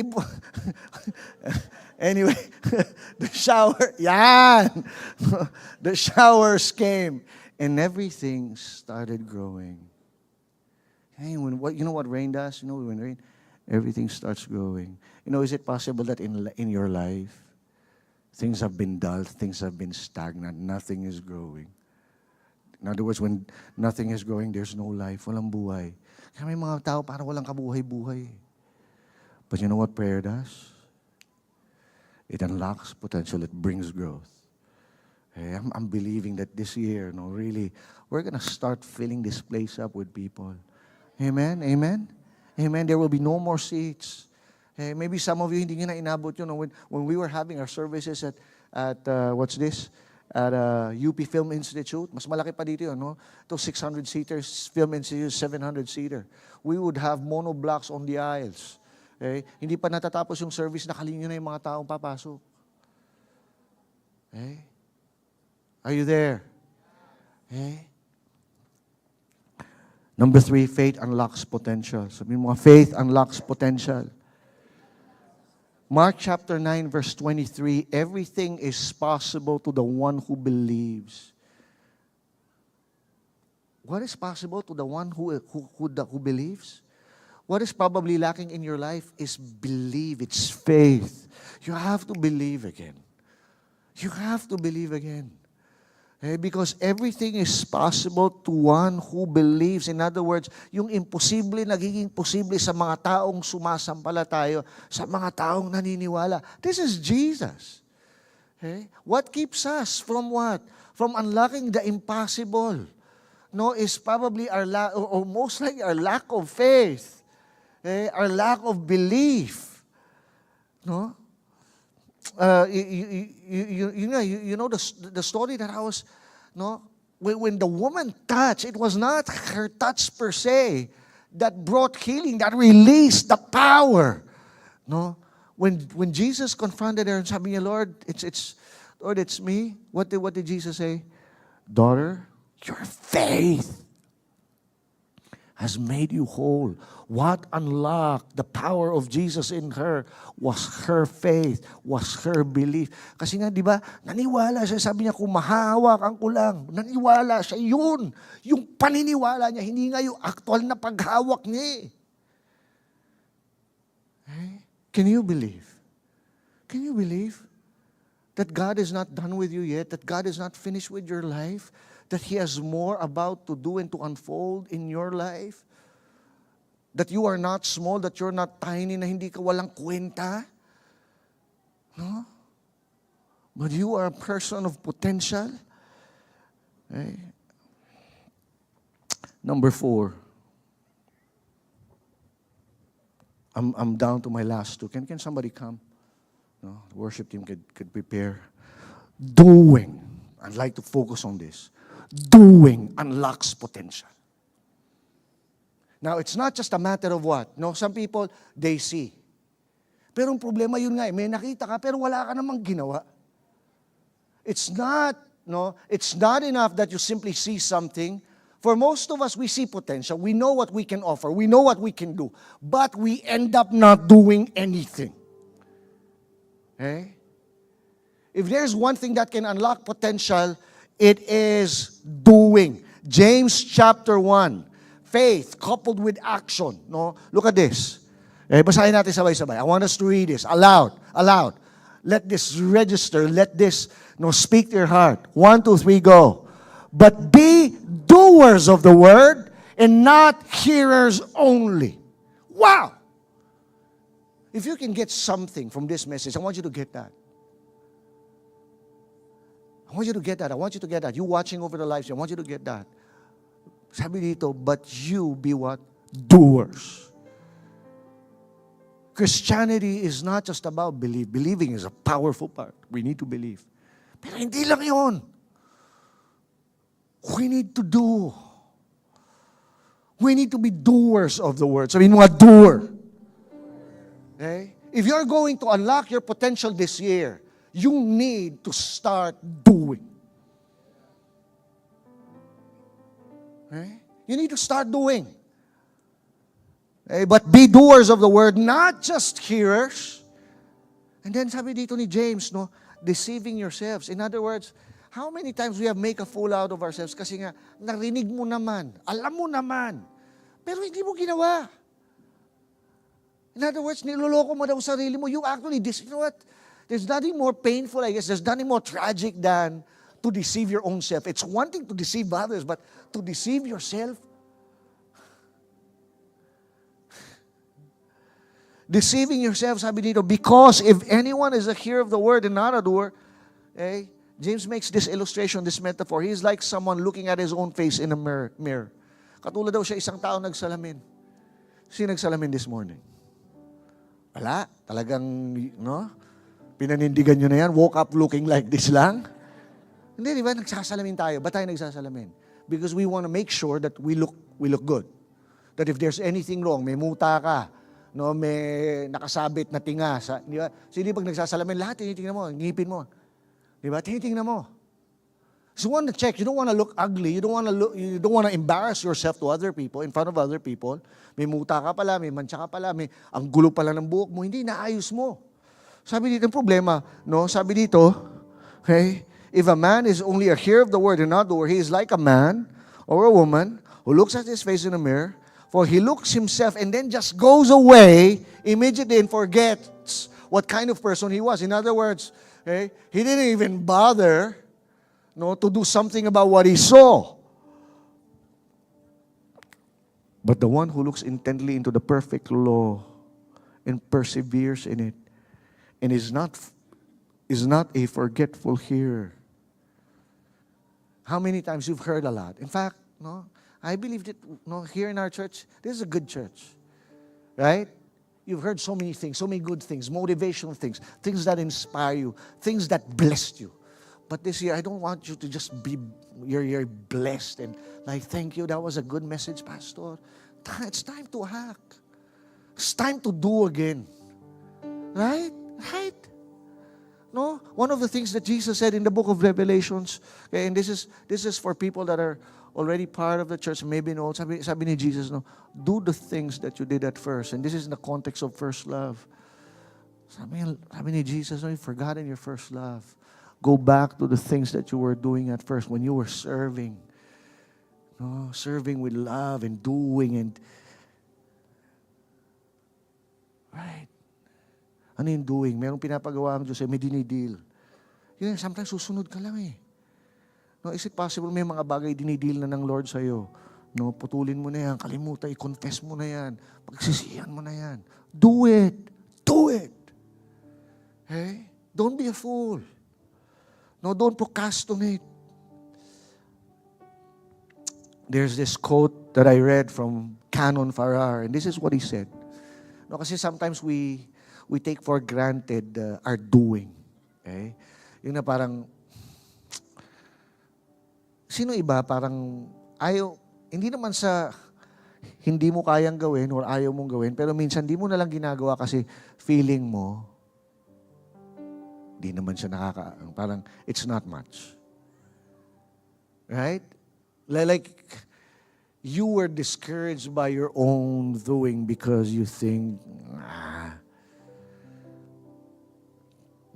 anyway, the shower, yan. The showers came, and everything started growing. Hey, you know what rain does? You know when rain, everything starts growing. You know, is it possible that in your life, things have been dull, things have been stagnant, nothing is growing? In other words, when nothing is growing, there's no life, walang buhay. Kaya may mga tao parang walang kabuhay-buhay. But you know what prayer does? It unlocks potential, it brings growth. Hey, I'm believing that this year, really, we're going to start filling this place up with people. Amen? Amen? Amen. There will be no more seats. Hey, maybe some of you hindi nyo na inabot yun. When we were having our services at what's this? At UP Film Institute. Mas malaki pa dito yun, no? Ito 600-seaters, Film Institute, 700-seater. We would have monoblocks on the aisles. Okay? Hindi pa natatapos yung service, nakalinya na yung mga taong papasok. Okay? Are you there? Okay? Number 3, faith unlocks potential. Sabihin mo, faith unlocks potential. Mark chapter 9, verse 23, everything is possible to the one who believes. What is possible to the one who believes? What is probably lacking in your life is belief. It's faith. You have to believe again. You have to believe again. Because everything is possible to one who believes. In other words, yung imposible nagiging posible sa mga taong sumasampalataya, sa mga taong naniniwala. This is Jesus. What keeps us from what? From unlocking the impossible. No, is probably or most likely our lack of faith. Our lack of belief. No? You know the story that I was, when the woman touched, it was not her touch per se that brought healing, that released the power. No, when Jesus confronted her and sabi niya, Lord, it's me. What did Jesus say? Daughter, your faith has made you whole. What unlocked the power of Jesus in her was her faith, was her belief. Kasi nga, di ba, naniwala siya. Sabi niya, kung mahahawakan ko lang, naniwala siya. Yun, yung paniniwala niya, hindi nga yung actual na paghawak niya. Can you believe? Can you believe that God is not done with you yet? That God is not finished with your life? That He has more about to do and to unfold in your life? That you are not small, that you're not tiny, na hindi ka walang kwenta? No? But you are a person of potential. Okay. Number 4. I'm down to my last 2. Can somebody come? No, the worship team could prepare. Doing. I'd like to focus on this. Doing unlocks potential. Now, it's not just a matter of what? No, some people, they see. Pero ang problema yun nga, may nakita ka pero wala ka namang ginawa. It's not enough that you simply see something. For most of us, we see potential. We know what we can offer. We know what we can do. But we end up not doing anything. Okay? If there's one thing that can unlock potential, it is doing. James chapter 1. Faith coupled with action. No? Look at this. Basahin natin sabay-sabay. I want us to read this aloud. Let this register. Let this speak to your heart. 1, 2, 3, go. But be doers of the word and not hearers only. Wow! If you can get something from this message, I want you to get that. I want you to get that. You watching over the live stream, I want you to get that. Sabi dito, but you be what? Doers. Christianity is not just about belief. Believing is a powerful part. We need to believe. Pero hindi lang yun. We need to do. We need to be doers of the word. Sabihin mo nga, doer. Okay? If you're going to unlock your potential this year, you need to start doing. Okay? You need to start doing. Okay? But be doers of the word, not just hearers. And then sabi dito ni James, deceiving yourselves. In other words, How many times we have make a fool out of ourselves kasi nga, narinig mo naman, alam mo naman, pero hindi mo ginawa. In other words, niloloko mo daw sarili mo. You actually, you know what? There's nothing more painful, I guess. There's nothing more tragic than to deceive your own self. It's one thing to deceive others, but to deceive yourself. Deceiving yourself, sabi dito, because if anyone is a hearer of the word and not a doer, James makes this illustration, this metaphor. He is like someone looking at his own face in a mirror. Katulad daw siya isang tao nagsalamin. Sino nagsalamin this morning? Wala. Talagang, no? Pinanindigan nyo na yan. Woke up looking like this lang. Hindi, di ba? Nagsasalamin tayo. Ba't tayo nagsasalamin? Because we want to make sure that we look good. That if there's anything wrong, may muta ka, no, may nakasabit na tinga. Di ba? So, hindi pag nagsasalamin, lahat tinitingnan mo, ngipin mo. Di ba? Tinitingnan mo. So you want to check. You don't want to look ugly. You don't want to embarrass yourself to other people, in front of other people. May muta ka pala, may mancha ka pala, may ang gulo pala ng buhok mo. Hindi, naayos mo. Sabi dito, ang problema, no? Sabi dito, okay, if a man is only a hearer of the word and not doer, he is like a man or a woman who looks at his face in a mirror, for he looks himself and then just goes away immediately and forgets what kind of person he was. In other words, okay, he didn't even bother, no, to do something about what he saw. But the one who looks intently into the perfect law and perseveres in it, and is not a forgetful hearer. How many times you've heard a lot? In fact, no, I believe that, no, here in our church, this is a good church, right? You've heard so many things, so many good things, motivational things, things that inspire you, things that blessed you. But this year, I don't want you to just be, you're blessed and like, thank you, that was a good message, Pastor. It's time to act. It's time to do again. Right? Right? No? One of the things that Jesus said in the book of Revelations, okay, and this is for people that are already part of the church, maybe no, sabi ni Jesus, no, do the things that you did at first. And this is in the context of first love. Sabi ni Jesus, no, you've forgotten your first love. Go back to the things that you were doing at first when you were serving. No, serving with love and doing and right. Ano yung doing? Merong pinapagawa ang Diyos, may dinidil. Yun, sometimes susunod ka lang eh. No, is it possible may mga bagay dinidil na ng Lord sa'yo? No, putulin mo na yan, kalimutan, i-confess mo na yan, pagsisihan mo na yan. Do it! Do it! Hey? Don't be a fool. No, don't procrastinate. There's this quote that I read from Canon Farrar, and this is what he said. No, kasi sometimes we take for granted our doing. Okay? Yung na parang, sino iba parang ayaw, hindi naman sa hindi mo kayang gawin or ayaw mong gawin, pero minsan di mo na lang ginagawa kasi feeling mo, di naman siya parang it's not much. Right? Like, you were discouraged by your own doing because you think,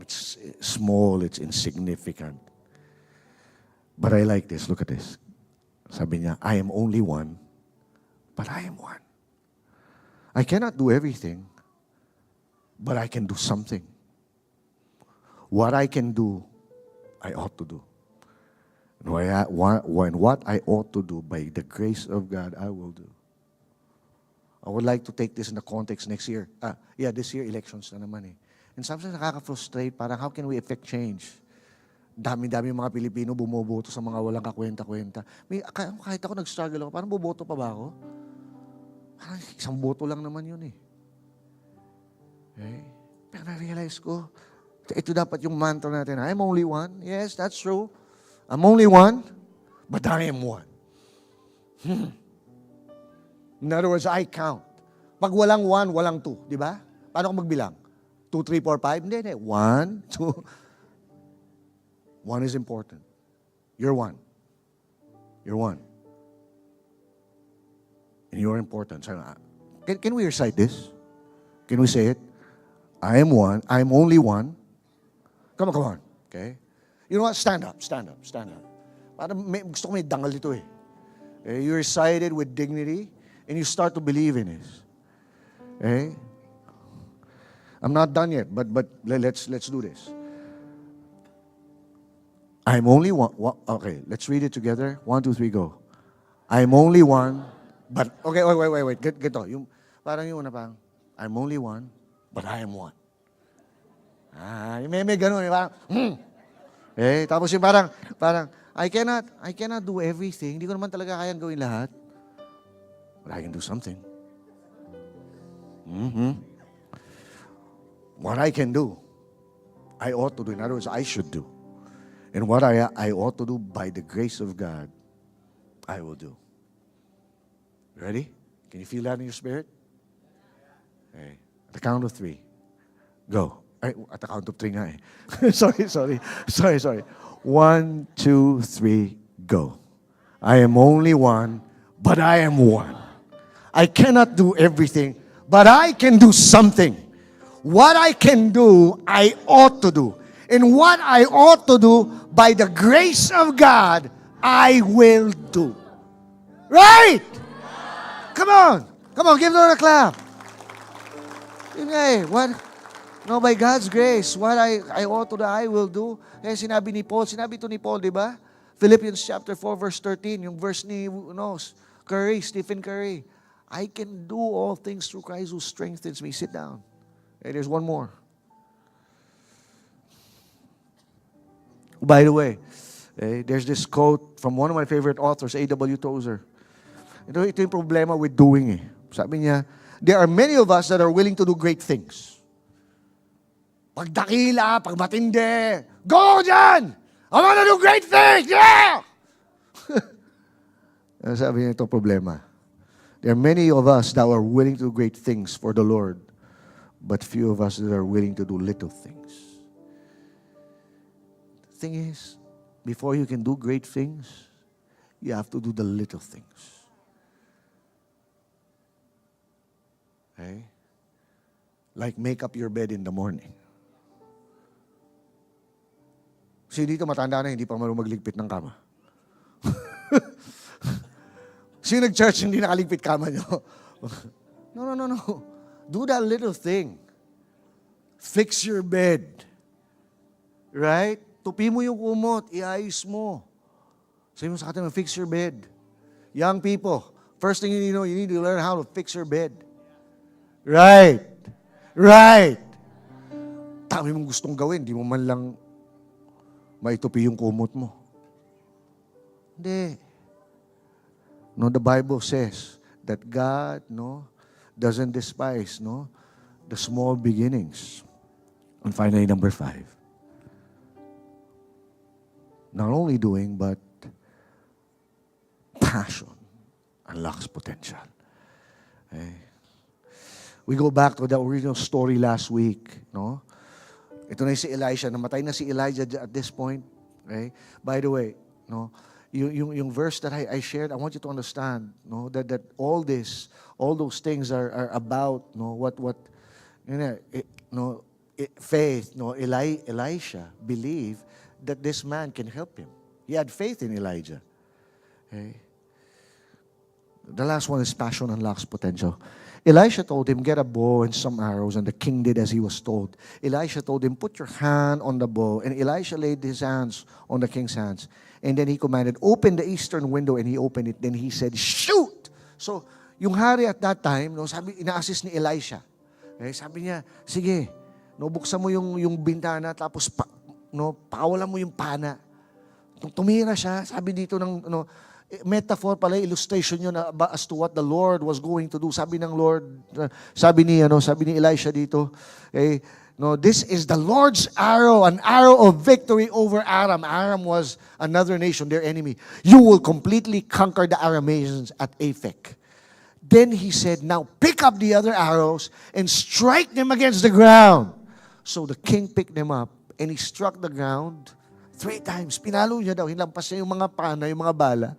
it's small, it's insignificant. But I like this. Look at this. Sabi niya, I am only one, but I am one. I cannot do everything, but I can do something. What I can do, I ought to do. And what I ought to do, by the grace of God, I will do. I would like to take this in the context next year. This year, elections na naman eh. And sometimes nakaka-frustrate, parang how can we effect change? Dami-dami mga Pilipino bumoboto sa mga walang kakwenta-kwenta. Kahit ako nag-struggle ako, parang boboto pa ba ako? Parang isang boto lang naman yun eh. Okay? Pero na-realize ko, ito dapat yung mantra natin. I'm only one. Yes, that's true. I'm only one, but I am one. In other words, I count. Pag walang one, walang two. Di ba? Paano ko magbilang? 2, 3, 4, 5? Hindi. 1, 2. One is important. You're one. You're one. And you're important. Can we recite this? Can we say it? I am one. I am only one. Come on. Okay? You know what? Stand up. Parang gusto ko may dangal dito eh. You recite it with dignity and you start to believe in it. Okay? I'm not done yet, but let's do this. I'm only one. Okay, let's read it together. 1, 2, 3, go. I'm only one, but okay, wait. Get yung parang yung una pang I'm only one, but I am one. May ganun, parang tapos yung parang I cannot do everything. Hindi ko naman talaga kayang gawin lahat. But I can do something. What I can do, I ought to do. In other words, I should do. And what I ought to do by the grace of God, I will do. Ready? Can you feel that in your spirit? Okay. At the count of 3, go. At the count of 3 nga eh. Sorry. 1, 2, 3, go. I am only one, but I am one. I cannot do everything, but I can do something. What I can do, I ought to do. And what I ought to do, by the grace of God, I will do. Right? Come on, give the Lord a clap. Yun nga eh, what? No, by God's grace, what I ought to do, I will do. Kaya sinabi ito ni Paul, di ba? Philippians chapter 4, verse 13, yung verse ni Stephen Curry. I can do all things through Christ who strengthens me. Sit down. Hey, there's one more. By the way, there's this quote from one of my favorite authors, A.W. Tozer. Ito yung problema with doing eh. Sabi niya, there are many of us that are willing to do great things. Pag dakila, pag matindi, go dyan! I want to do great things! Yeah! Sabi niya, ito problema. There are many of us that are willing to do great things for the Lord, but few of us that are willing to do little things. The thing is, before you can do great things, you have to do the little things. Okay? Like make up your bed in the morning. Kasi dito matanda na, hindi pa marunong magligpit ng kama. Sino nag-church hindi nakaligpit kama nyo? No. Do that little thing. Fix your bed. Right? Tupi mo yung kumot, iayos mo. Sabi mo sa kanya, fix your bed. Young people, first thing you need to know, you need to learn how to fix your bed. Right. Dami mong gustong gawin, di mo man lang maitupi yung kumot mo. Hindi. No, the Bible says that God, doesn't despise, the small beginnings. And finally, number 5. Not only doing, but passion unlocks potential. Okay? We go back to the original story last week, Ito na si Elisha, namatay na si Elijah at this point. Okay? By the way, yung verse that I shared, I want you to understand, that all those things are about, faith. Elisha believed that this man can help him. He had faith in Elijah. Okay? The last one is passion unlocks potential. Elisha told him, get a bow and some arrows, and the king did as he was told. Elisha told him, put your hand on the bow, and Elisha laid his hands on the king's hands. And then he commanded, open the eastern window, and he opened it. Then he said, shoot! So, yung hari at that time, sabi, ina-assist ni Elisha. Sabi niya, sige, buksan mo yung bintana, tapos pakawalan mo yung pana. Tumira siya, sabi dito ng, metaphor pala, illustration yun as to what the Lord was going to do. Sabi ng Lord, sabi ni Elisha dito, this is the Lord's arrow, an arrow of victory over Aram. Aram was another nation, their enemy. You will completely conquer the Arameans at Aphek. Then he said, now pick up the other arrows and strike them against the ground. So the king picked them up and he struck the ground 3 times. Pinalo niya daw, hinlampas niya yung mga pana, yung mga bala.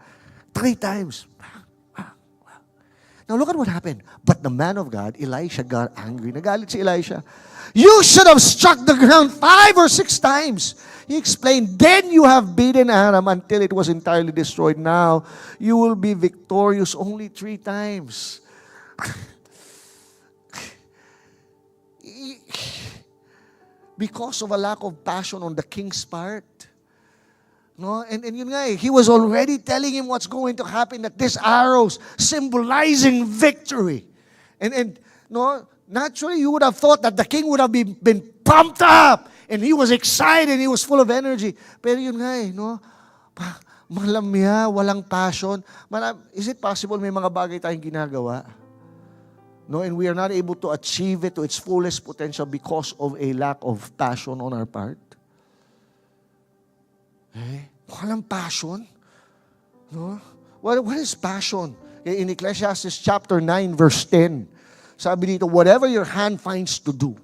3 times. Now look at what happened. But the man of God, Elisha, got angry. Nagalit si Elisha. You should have struck the ground 5 or 6 times. He explained, then you have beaten Aram until it was entirely destroyed. Now you will be victorious only 3 times. Because of a lack of passion on the king's part. No? And yun nga he was already telling him what's going to happen, that these arrows symbolizing victory. And no, naturally you would have thought that the king would have been pumped up and he was excited, he was full of energy. Pero yun nga no? Malamya, walang passion. Is it possible may mga bagay tayong ginagawa? No, and we are not able to achieve it to its fullest potential because of a lack of passion on our part? Walang passion? No? What is passion? In Ecclesiastes chapter 9, verse 10, sabi dito, whatever your hand finds to do.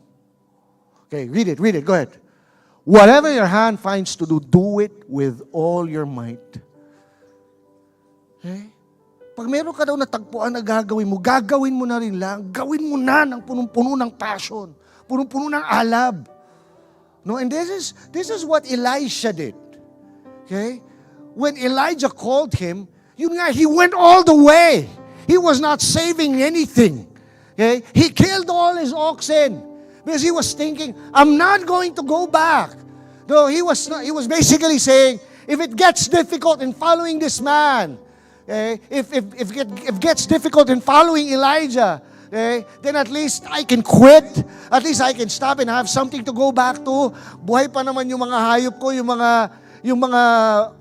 Okay, read it, go ahead. Whatever your hand finds to do it with all your might. Okay? Pag meron ka daw natagpuan na gagawin mo na rin lang. Gawin mo na ng punong-puno ng passion. Punong-puno ng alab. No, and this is what Elisha did. Okay? When Elijah called him, yun nga, he went all the way. He was not saving anything. Okay? He killed all his oxen because he was thinking, I'm not going to go back. No, he was basically saying, if it gets difficult in following this man, if it gets difficult in following Elijah, then at least I can quit. At least I can stop and have something to go back to. Buhay pa naman yung mga hayop ko, yung mga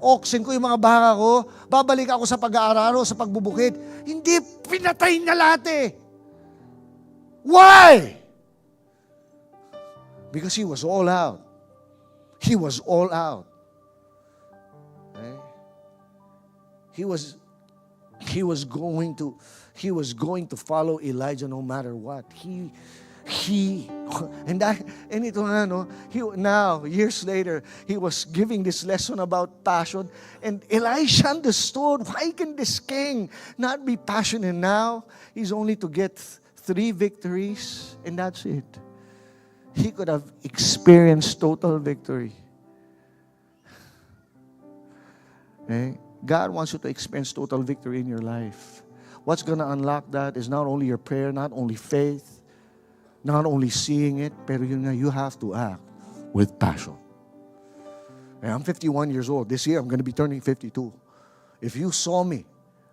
oxen ko, yung mga baka ko. Babalik ako sa pag-aararo, sa pagbubukid. Hindi, pinatay na lahat Why? Because he was all out. He was all out. He was going to follow Elijah no matter what. Now years later he was giving this lesson about passion, and Elisha understood, why can this king not be passionate now? He's only to get 3 victories and that's it. He could have experienced total victory. God wants you to experience total victory in your life. What's going to unlock that is not only your prayer, not only faith, not only seeing it, pero yun nga, you have to act with passion. I'm 51 years old. This year, I'm going to be turning 52. If you saw me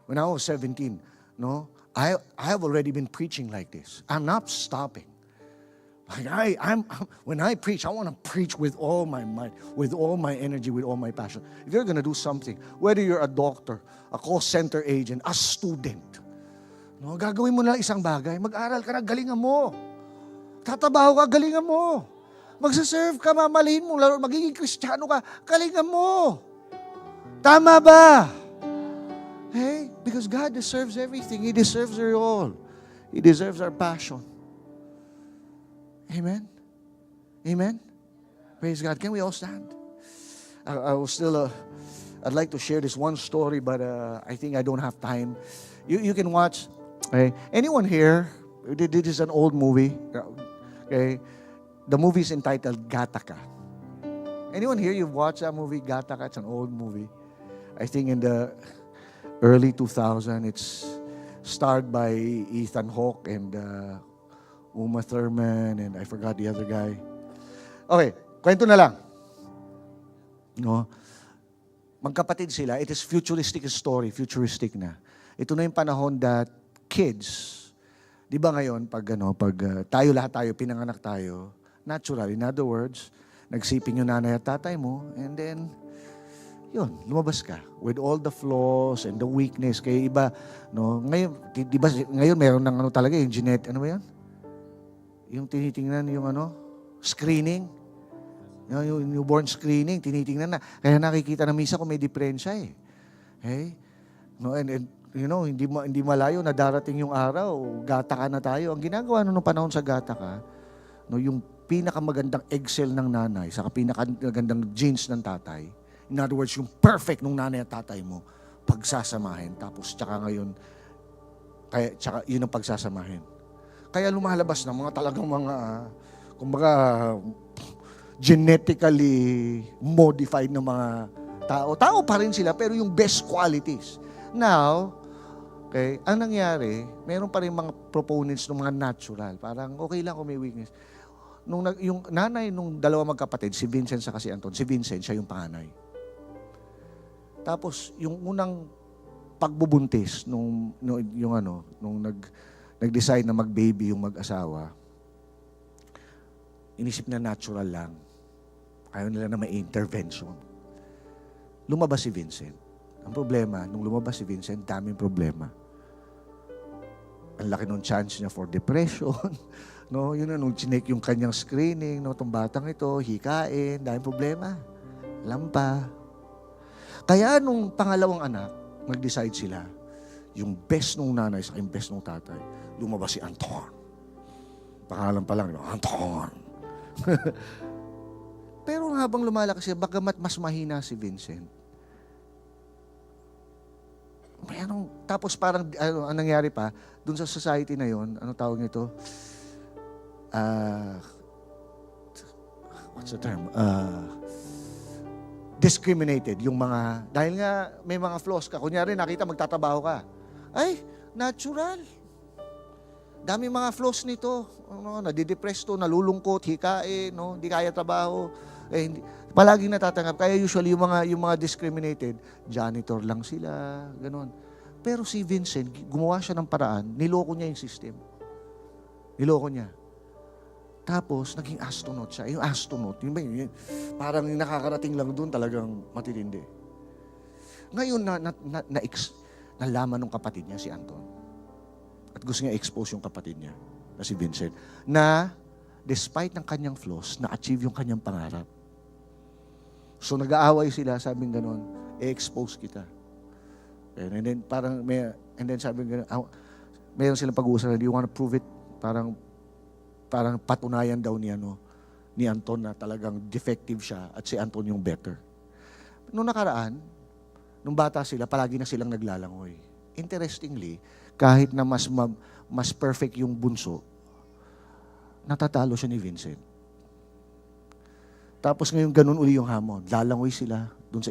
when I was 17, no, I have already been preaching like this. I'm not stopping. When I preach, I want to preach with all my might, with all my energy, with all my passion. If you're going to do something, whether you're a doctor, a call center agent, a student, no, gagawin mo na isang bagay, mag-aral ka na, galingan mo. Tatabaho ka, galingan mo. Magsaserve ka, mamalihin mo, lalo magiging Kristiyano ka, galingan mo. Tama ba? Because God deserves everything. He deserves it all. He deserves our passion. Amen? Amen? Praise God. Can we all stand? I'd like to share this one story, but I think I don't have time. You can watch. Anyone here? This is an old movie. Okay? The movie is entitled Gattaca. Anyone here, you've watched that movie, Gattaca? It's an old movie. I think in the early 2000s. It's starred by Ethan Hawke and Uma Thurman, and I forgot the other guy. Okay, kwento na lang. No? Magkapatid sila. It is futuristic story, futuristic na. Ito na yung panahon that kids, di ba ngayon, pag tayo lahat tayo, pinanganak tayo, natural, in other words, nagsiping yung nanay at tatay mo, and then, yun, lumabas ka with all the flaws and the weakness. Kaya iba, no, ngayon, di ba, ngayon meron ng talaga, yung genetic, ano ba yan? Yung tinitingnan, yung screening. Yung newborn screening, tinitingnan na. Kaya nakikita na misa kung may diferensya Okay? No, and you know, hindi malayo na darating yung araw, Gattaca na tayo. Ang ginagawa nung panahon sa Gattaca, no, yung pinakamagandang egg cell ng nanay, saka pinakamagandang genes ng tatay. In other words, yung perfect nung nanay at tatay mo, pagsasamahin. Tapos, tsaka ngayon, Kaya, tsaka yun ang pagsasamahin. Kaya lumalabas ng mga talagang mga, kumbaga, genetically modified na mga tao. Tao pa rin sila, pero yung best qualities. Now, okay, ang nangyari, meron pa rin mga proponents ng mga natural. Parang okay lang kung may weakness. Yung nanay nung dalawa magkapatid, si Vincent sa si Anton, si Vincent, siya yung panganay. Tapos, yung unang pagbubuntis nung nag-decide na mag-baby yung mag-asawa, inisip na natural lang. Ayaw nila na may intervention. Lumabas si Vincent. Ang problema, nung lumabas si Vincent, daming problema. Ang laki ng chance niya for depression. No, yun na, nung chinek yung kanyang screening, no, itong batang ito, hikain, daming problema. Lampa. Kaya nung pangalawang anak, mag-decide sila, yung best nung nanay sa yung best nung tatay, lumabas si Anton. Pangalan pa lang, no? Anton. Pero habang lumalaki siya, bagamat mas mahina si Vincent, tapos parang, ang nangyari pa, dun sa society na yon, ano tawag nito? What's the term? Discriminated yung mga, dahil nga may mga flaws ka. Kunyari, nakita magtatrabaho ka. Ay, natural. Dami mga flaws nito. Nadidepress to, nalulungkot, hikain, no? Hindi kaya trabaho. Hindi, palaging natatanggap. Kaya usually yung mga discriminated, janitor lang sila, ganun. Pero si Vincent, gumawa siya ng paraan, niloko niya yung system. Niloko niya. Tapos, naging astronaut siya. Yung astronaut, parang nakakarating lang doon talagang matitindi. Ngayon, nalaman ng kapatid niya, si Anton. At gusto niya expose yung kapatid niya, na si Vincent, na despite ng kanyang flaws, na-achieve yung kanyang pangarap. So, nag-aaway sila, sabing gano'n, expose kita. And then, sabing gano'n, mayroon silang pag-uusap, do you want to prove it? Parang patunayan daw ni Anton na talagang defective siya at si Anton yung better. Noong nakaraan, nung bata sila, palagi na silang naglalangoy. Interestingly, kahit na mas perfect yung bunso, natatalo siya ni Vincent. Tapos ngayon ganun uli yung hamon. Lalangoy sila doon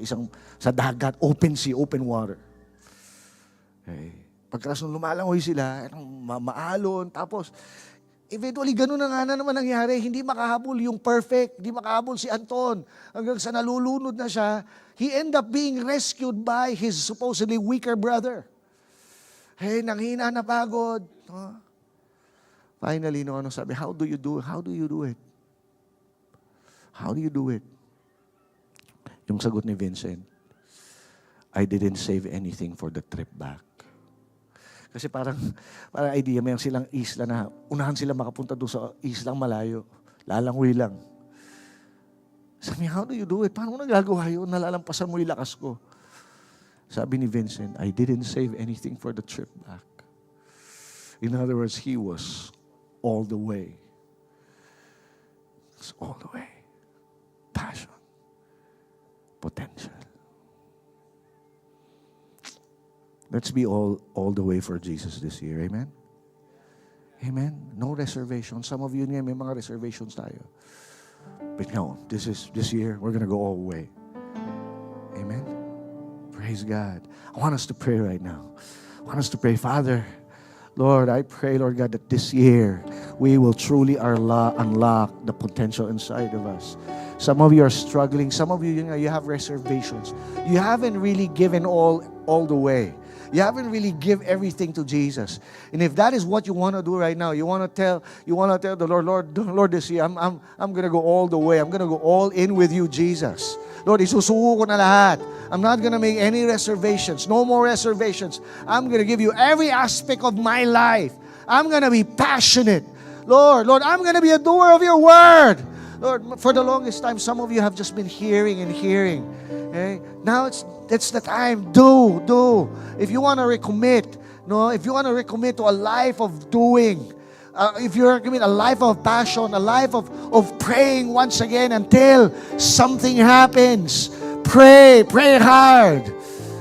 sa dagat, open sea, open water. Okay. Pagkaras nung lumalangoy sila, maalon, tapos eventually, ganun na nga naman nangyari. Hindi makahabol yung perfect. Hindi makahabol si Anton. Hanggang sa nalulunod na siya, he ended up being rescued by his supposedly weaker brother. Hey, nanghina na pagod. Finally, sabi, how do you do it? How do you do it? How do you do it? Yung sagot ni Vincent, I didn't save anything for the trip back. Kasi parang idea, mayroon silang isla na unahan sila makapunta doon sa islang malayo. Lalangoy lang. Sabi, how do you do it? Paano mo nagagawa yun? Nalalampasan mo yung lakas ko. Sabi ni Vincent, I didn't save anything for the trip back. In other words, he was all the way. It's all the way. Passion. Potential. Let's be all the way for Jesus this year. Amen? Amen? No reservations. Some of you may mga reservations tayo. But no, this year, we're gonna go all the way. Amen? Praise God. I want us to pray right now. I want us to pray, Father, Lord, I pray, Lord God, that this year, we will truly unlock the potential inside of us. Some of you are struggling. Some of you, you have reservations. You haven't really given all the way. You haven't really give everything to Jesus. And if that is what you want to do right now, you want to tell the Lord, this year, I'm going to go all the way. I'm going to go all in with you, Jesus. Lord, isusuko ko na lahat. I'm not going to make any reservations. No more reservations. I'm going to give you every aspect of my life. I'm going to be passionate. Lord, I'm going to be a doer of your word. Lord, for the longest time, some of you have just been hearing and hearing. Okay? Now it's the time. Do. If you want to recommit, if you want to recommit to a life of doing, if you're recommit a life of passion, a life of praying once again until something happens. Pray hard.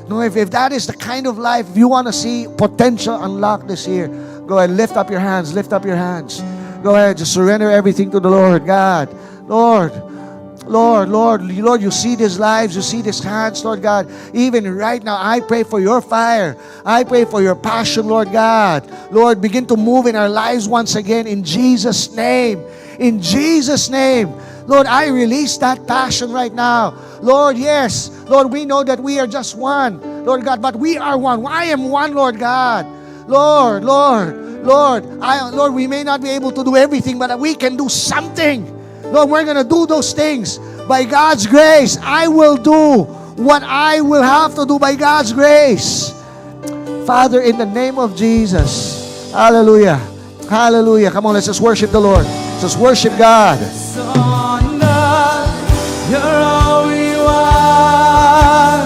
No, if that is the kind of life, if you want to see potential unlocked this year, go ahead, lift up your hands, lift up your hands. Go ahead, just surrender everything to the Lord. God, Lord, you see these lives, you see these hands, Lord God. Even right now, I pray for your fire. I pray for your passion, Lord God. Lord, begin to move in our lives once again in Jesus' name. In Jesus' name. Lord, I release that passion right now. Lord, yes. Lord, we know that we are just one, Lord God, but we are one. I am one, Lord God. Lord, we may not be able to do everything, but we can do something. Lord, we're going to do those things. By God's grace, I will do what I will have to do by God's grace. Father, in the name of Jesus. Hallelujah. Hallelujah. Come on, let's just worship the Lord. Just worship God. You're all we want.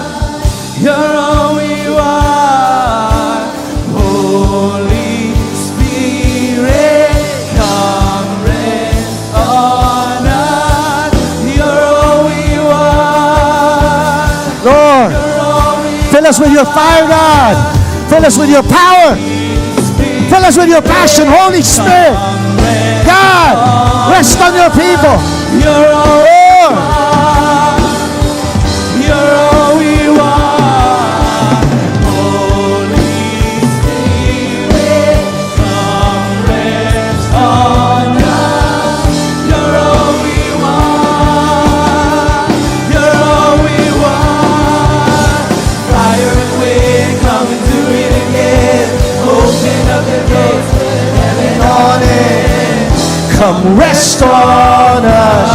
You're all we want. Holy Spirit, come rest on us. You're all we want. Lord, fill us with your fire, God. Fill us with your power. Fill us with your passion, Holy Spirit. God, rest on your people. You're all we want. You're all we want. Holy Spirit, come rest on us. You're all we want. You're all we want. Fire and wind, come and do it again. Open up the gates of heaven on it. Come rest on us.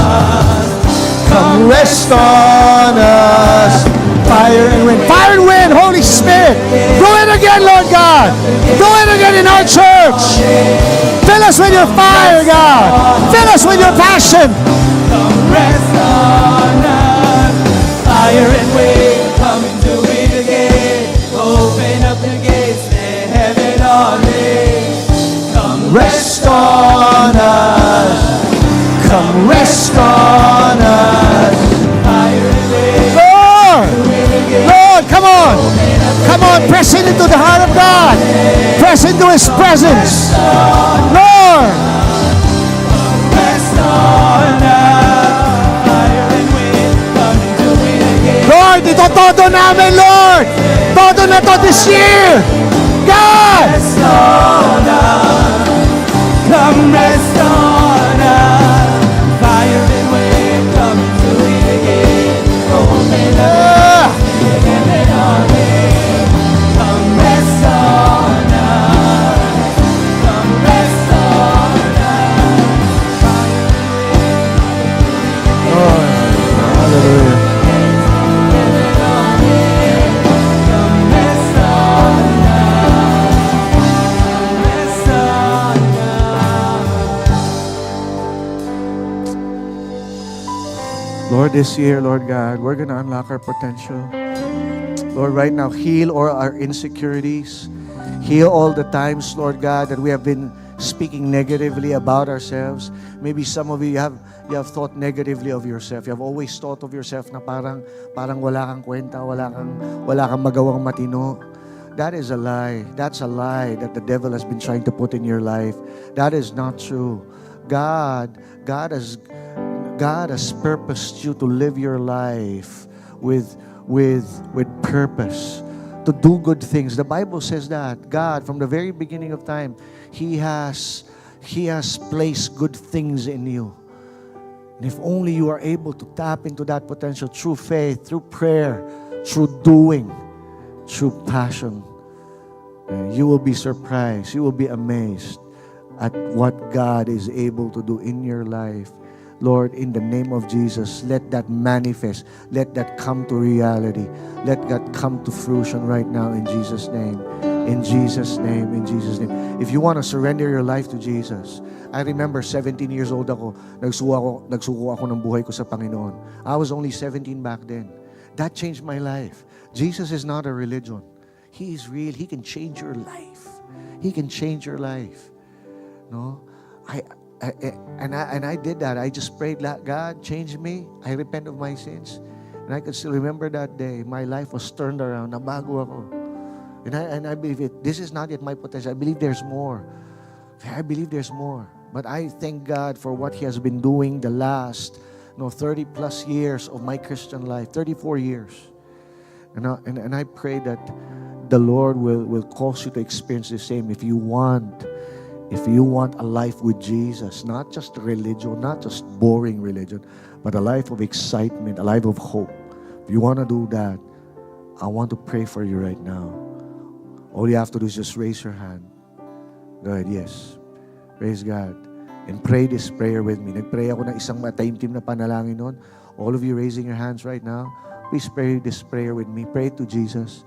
Come rest on us. Fire and wind. Fire and wind, Holy Spirit. Do it again, Lord God. Do it again in our church. Fill us with your fire, God. Fill us with your passion. Come rest on us. Fire and wind, come and do it again. Open up the gates, let heaven on it. Come Rest on us. Come rest on us. fire and wind, Lord, do it again. Lord, come on. Come on, press into the heart of God. Press into His presence. Lord, Rest on us. Fire and wind, come and do it again. Lord, ito todo namin, Lord. Todo na to this year. God, Rest on us. Come rest on us. Fire and wind, come and do it again. Open up heaven on it. Come rest on us. Come rest on us. Fire and wind, hallelujah. heaven on it. Come rest on us. Come rest on us. Lord, this year, Lord God, we're going to unlock our potential. Lord, right now, heal all our insecurities. Heal all the times, Lord God, that we have been speaking negatively about ourselves. Maybe some of you have thought negatively of yourself. You have always thought of yourself na parang wala kang kwenta, wala kang magawang matino. That is a lie. That's a lie that the devil has been trying to put in your life. That is not true. God has purposed you to live your life with purpose, to do good things. The Bible says that God, from the very beginning of time, He has placed good things in you. And if only you are able to tap into that potential through faith, through prayer, through doing, through passion, you will be surprised, you will be amazed at what God is able to do in your life. Lord, in the name of Jesus, let that manifest. Let that come to reality. Let that come to fruition right now in Jesus' name. In Jesus' name, in Jesus' name. If you want to surrender your life to Jesus, I remember 17 years old ako, nagsuko ako ng buhay ko sa Panginoon. I was only 17 back then. That changed my life. Jesus is not a religion. He is real. He can change your life. He can change your life. No? I did that. I just prayed, God, change me. I repent of my sins. And I can still remember that day. My life was turned around. Nabago ako. And I believe it. This is not yet my potential. I believe there's more. I believe there's more. But I thank God for what He has been doing the last 30 plus years of my Christian life, 34 years. And I pray that the Lord will cause you to experience the same. If you want a life with Jesus, not just religion, not just boring religion, but a life of excitement, a life of hope. If you want to do that, I want to pray for you right now. All you have to do is just raise your hand. Go ahead, yes. Praise God. And pray this prayer with me. Nagpray ako ng isang mataimtim na panalangin noon. All of you raising your hands right now, please pray this prayer with me. Pray to Jesus.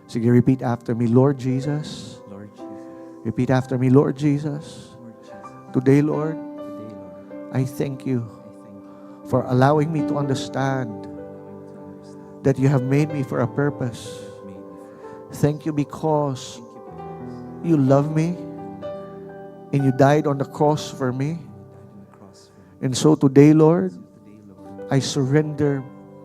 Sige, repeat after me. Lord Jesus. Lord Jesus. Repeat after me. Lord Jesus. Lord Jesus. Today, Lord, Today, Lord, I thank you I thank you for allowing me to understand for allowing me to understand that you have made me for a purpose. you made me for. Thank you because Thank you because you love me you love me. and you died on the cross for me. You died on the cross for me. And so today, Lord, So today, Lord, I surrender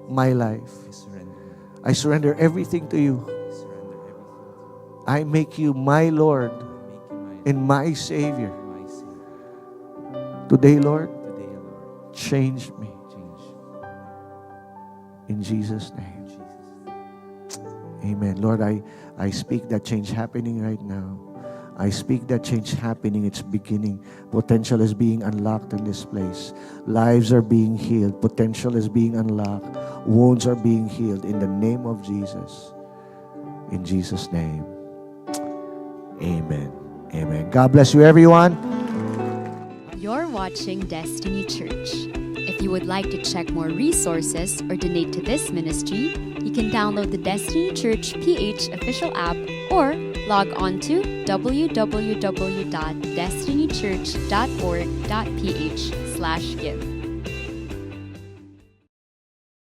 my life. I surrender. I surrender everything to you. I surrender everything. I make you my Lord I make you my and my Savior. my Savior. Today, Lord, Today, Lord, change me change in Jesus' in name. Jesus. Amen. Lord, I speak that change happening right now. I speak that change happening. It's beginning. Potential is being unlocked in this place. Lives are being healed. Potential is being unlocked. Wounds are being healed in the name of Jesus. In Jesus' name. Amen. Amen. God bless you, everyone. You're watching Destiny Church. If you would like to check more resources or donate to this ministry, you can download the Destiny Church PH official app or log on to www.destinychurch.org.ph/give.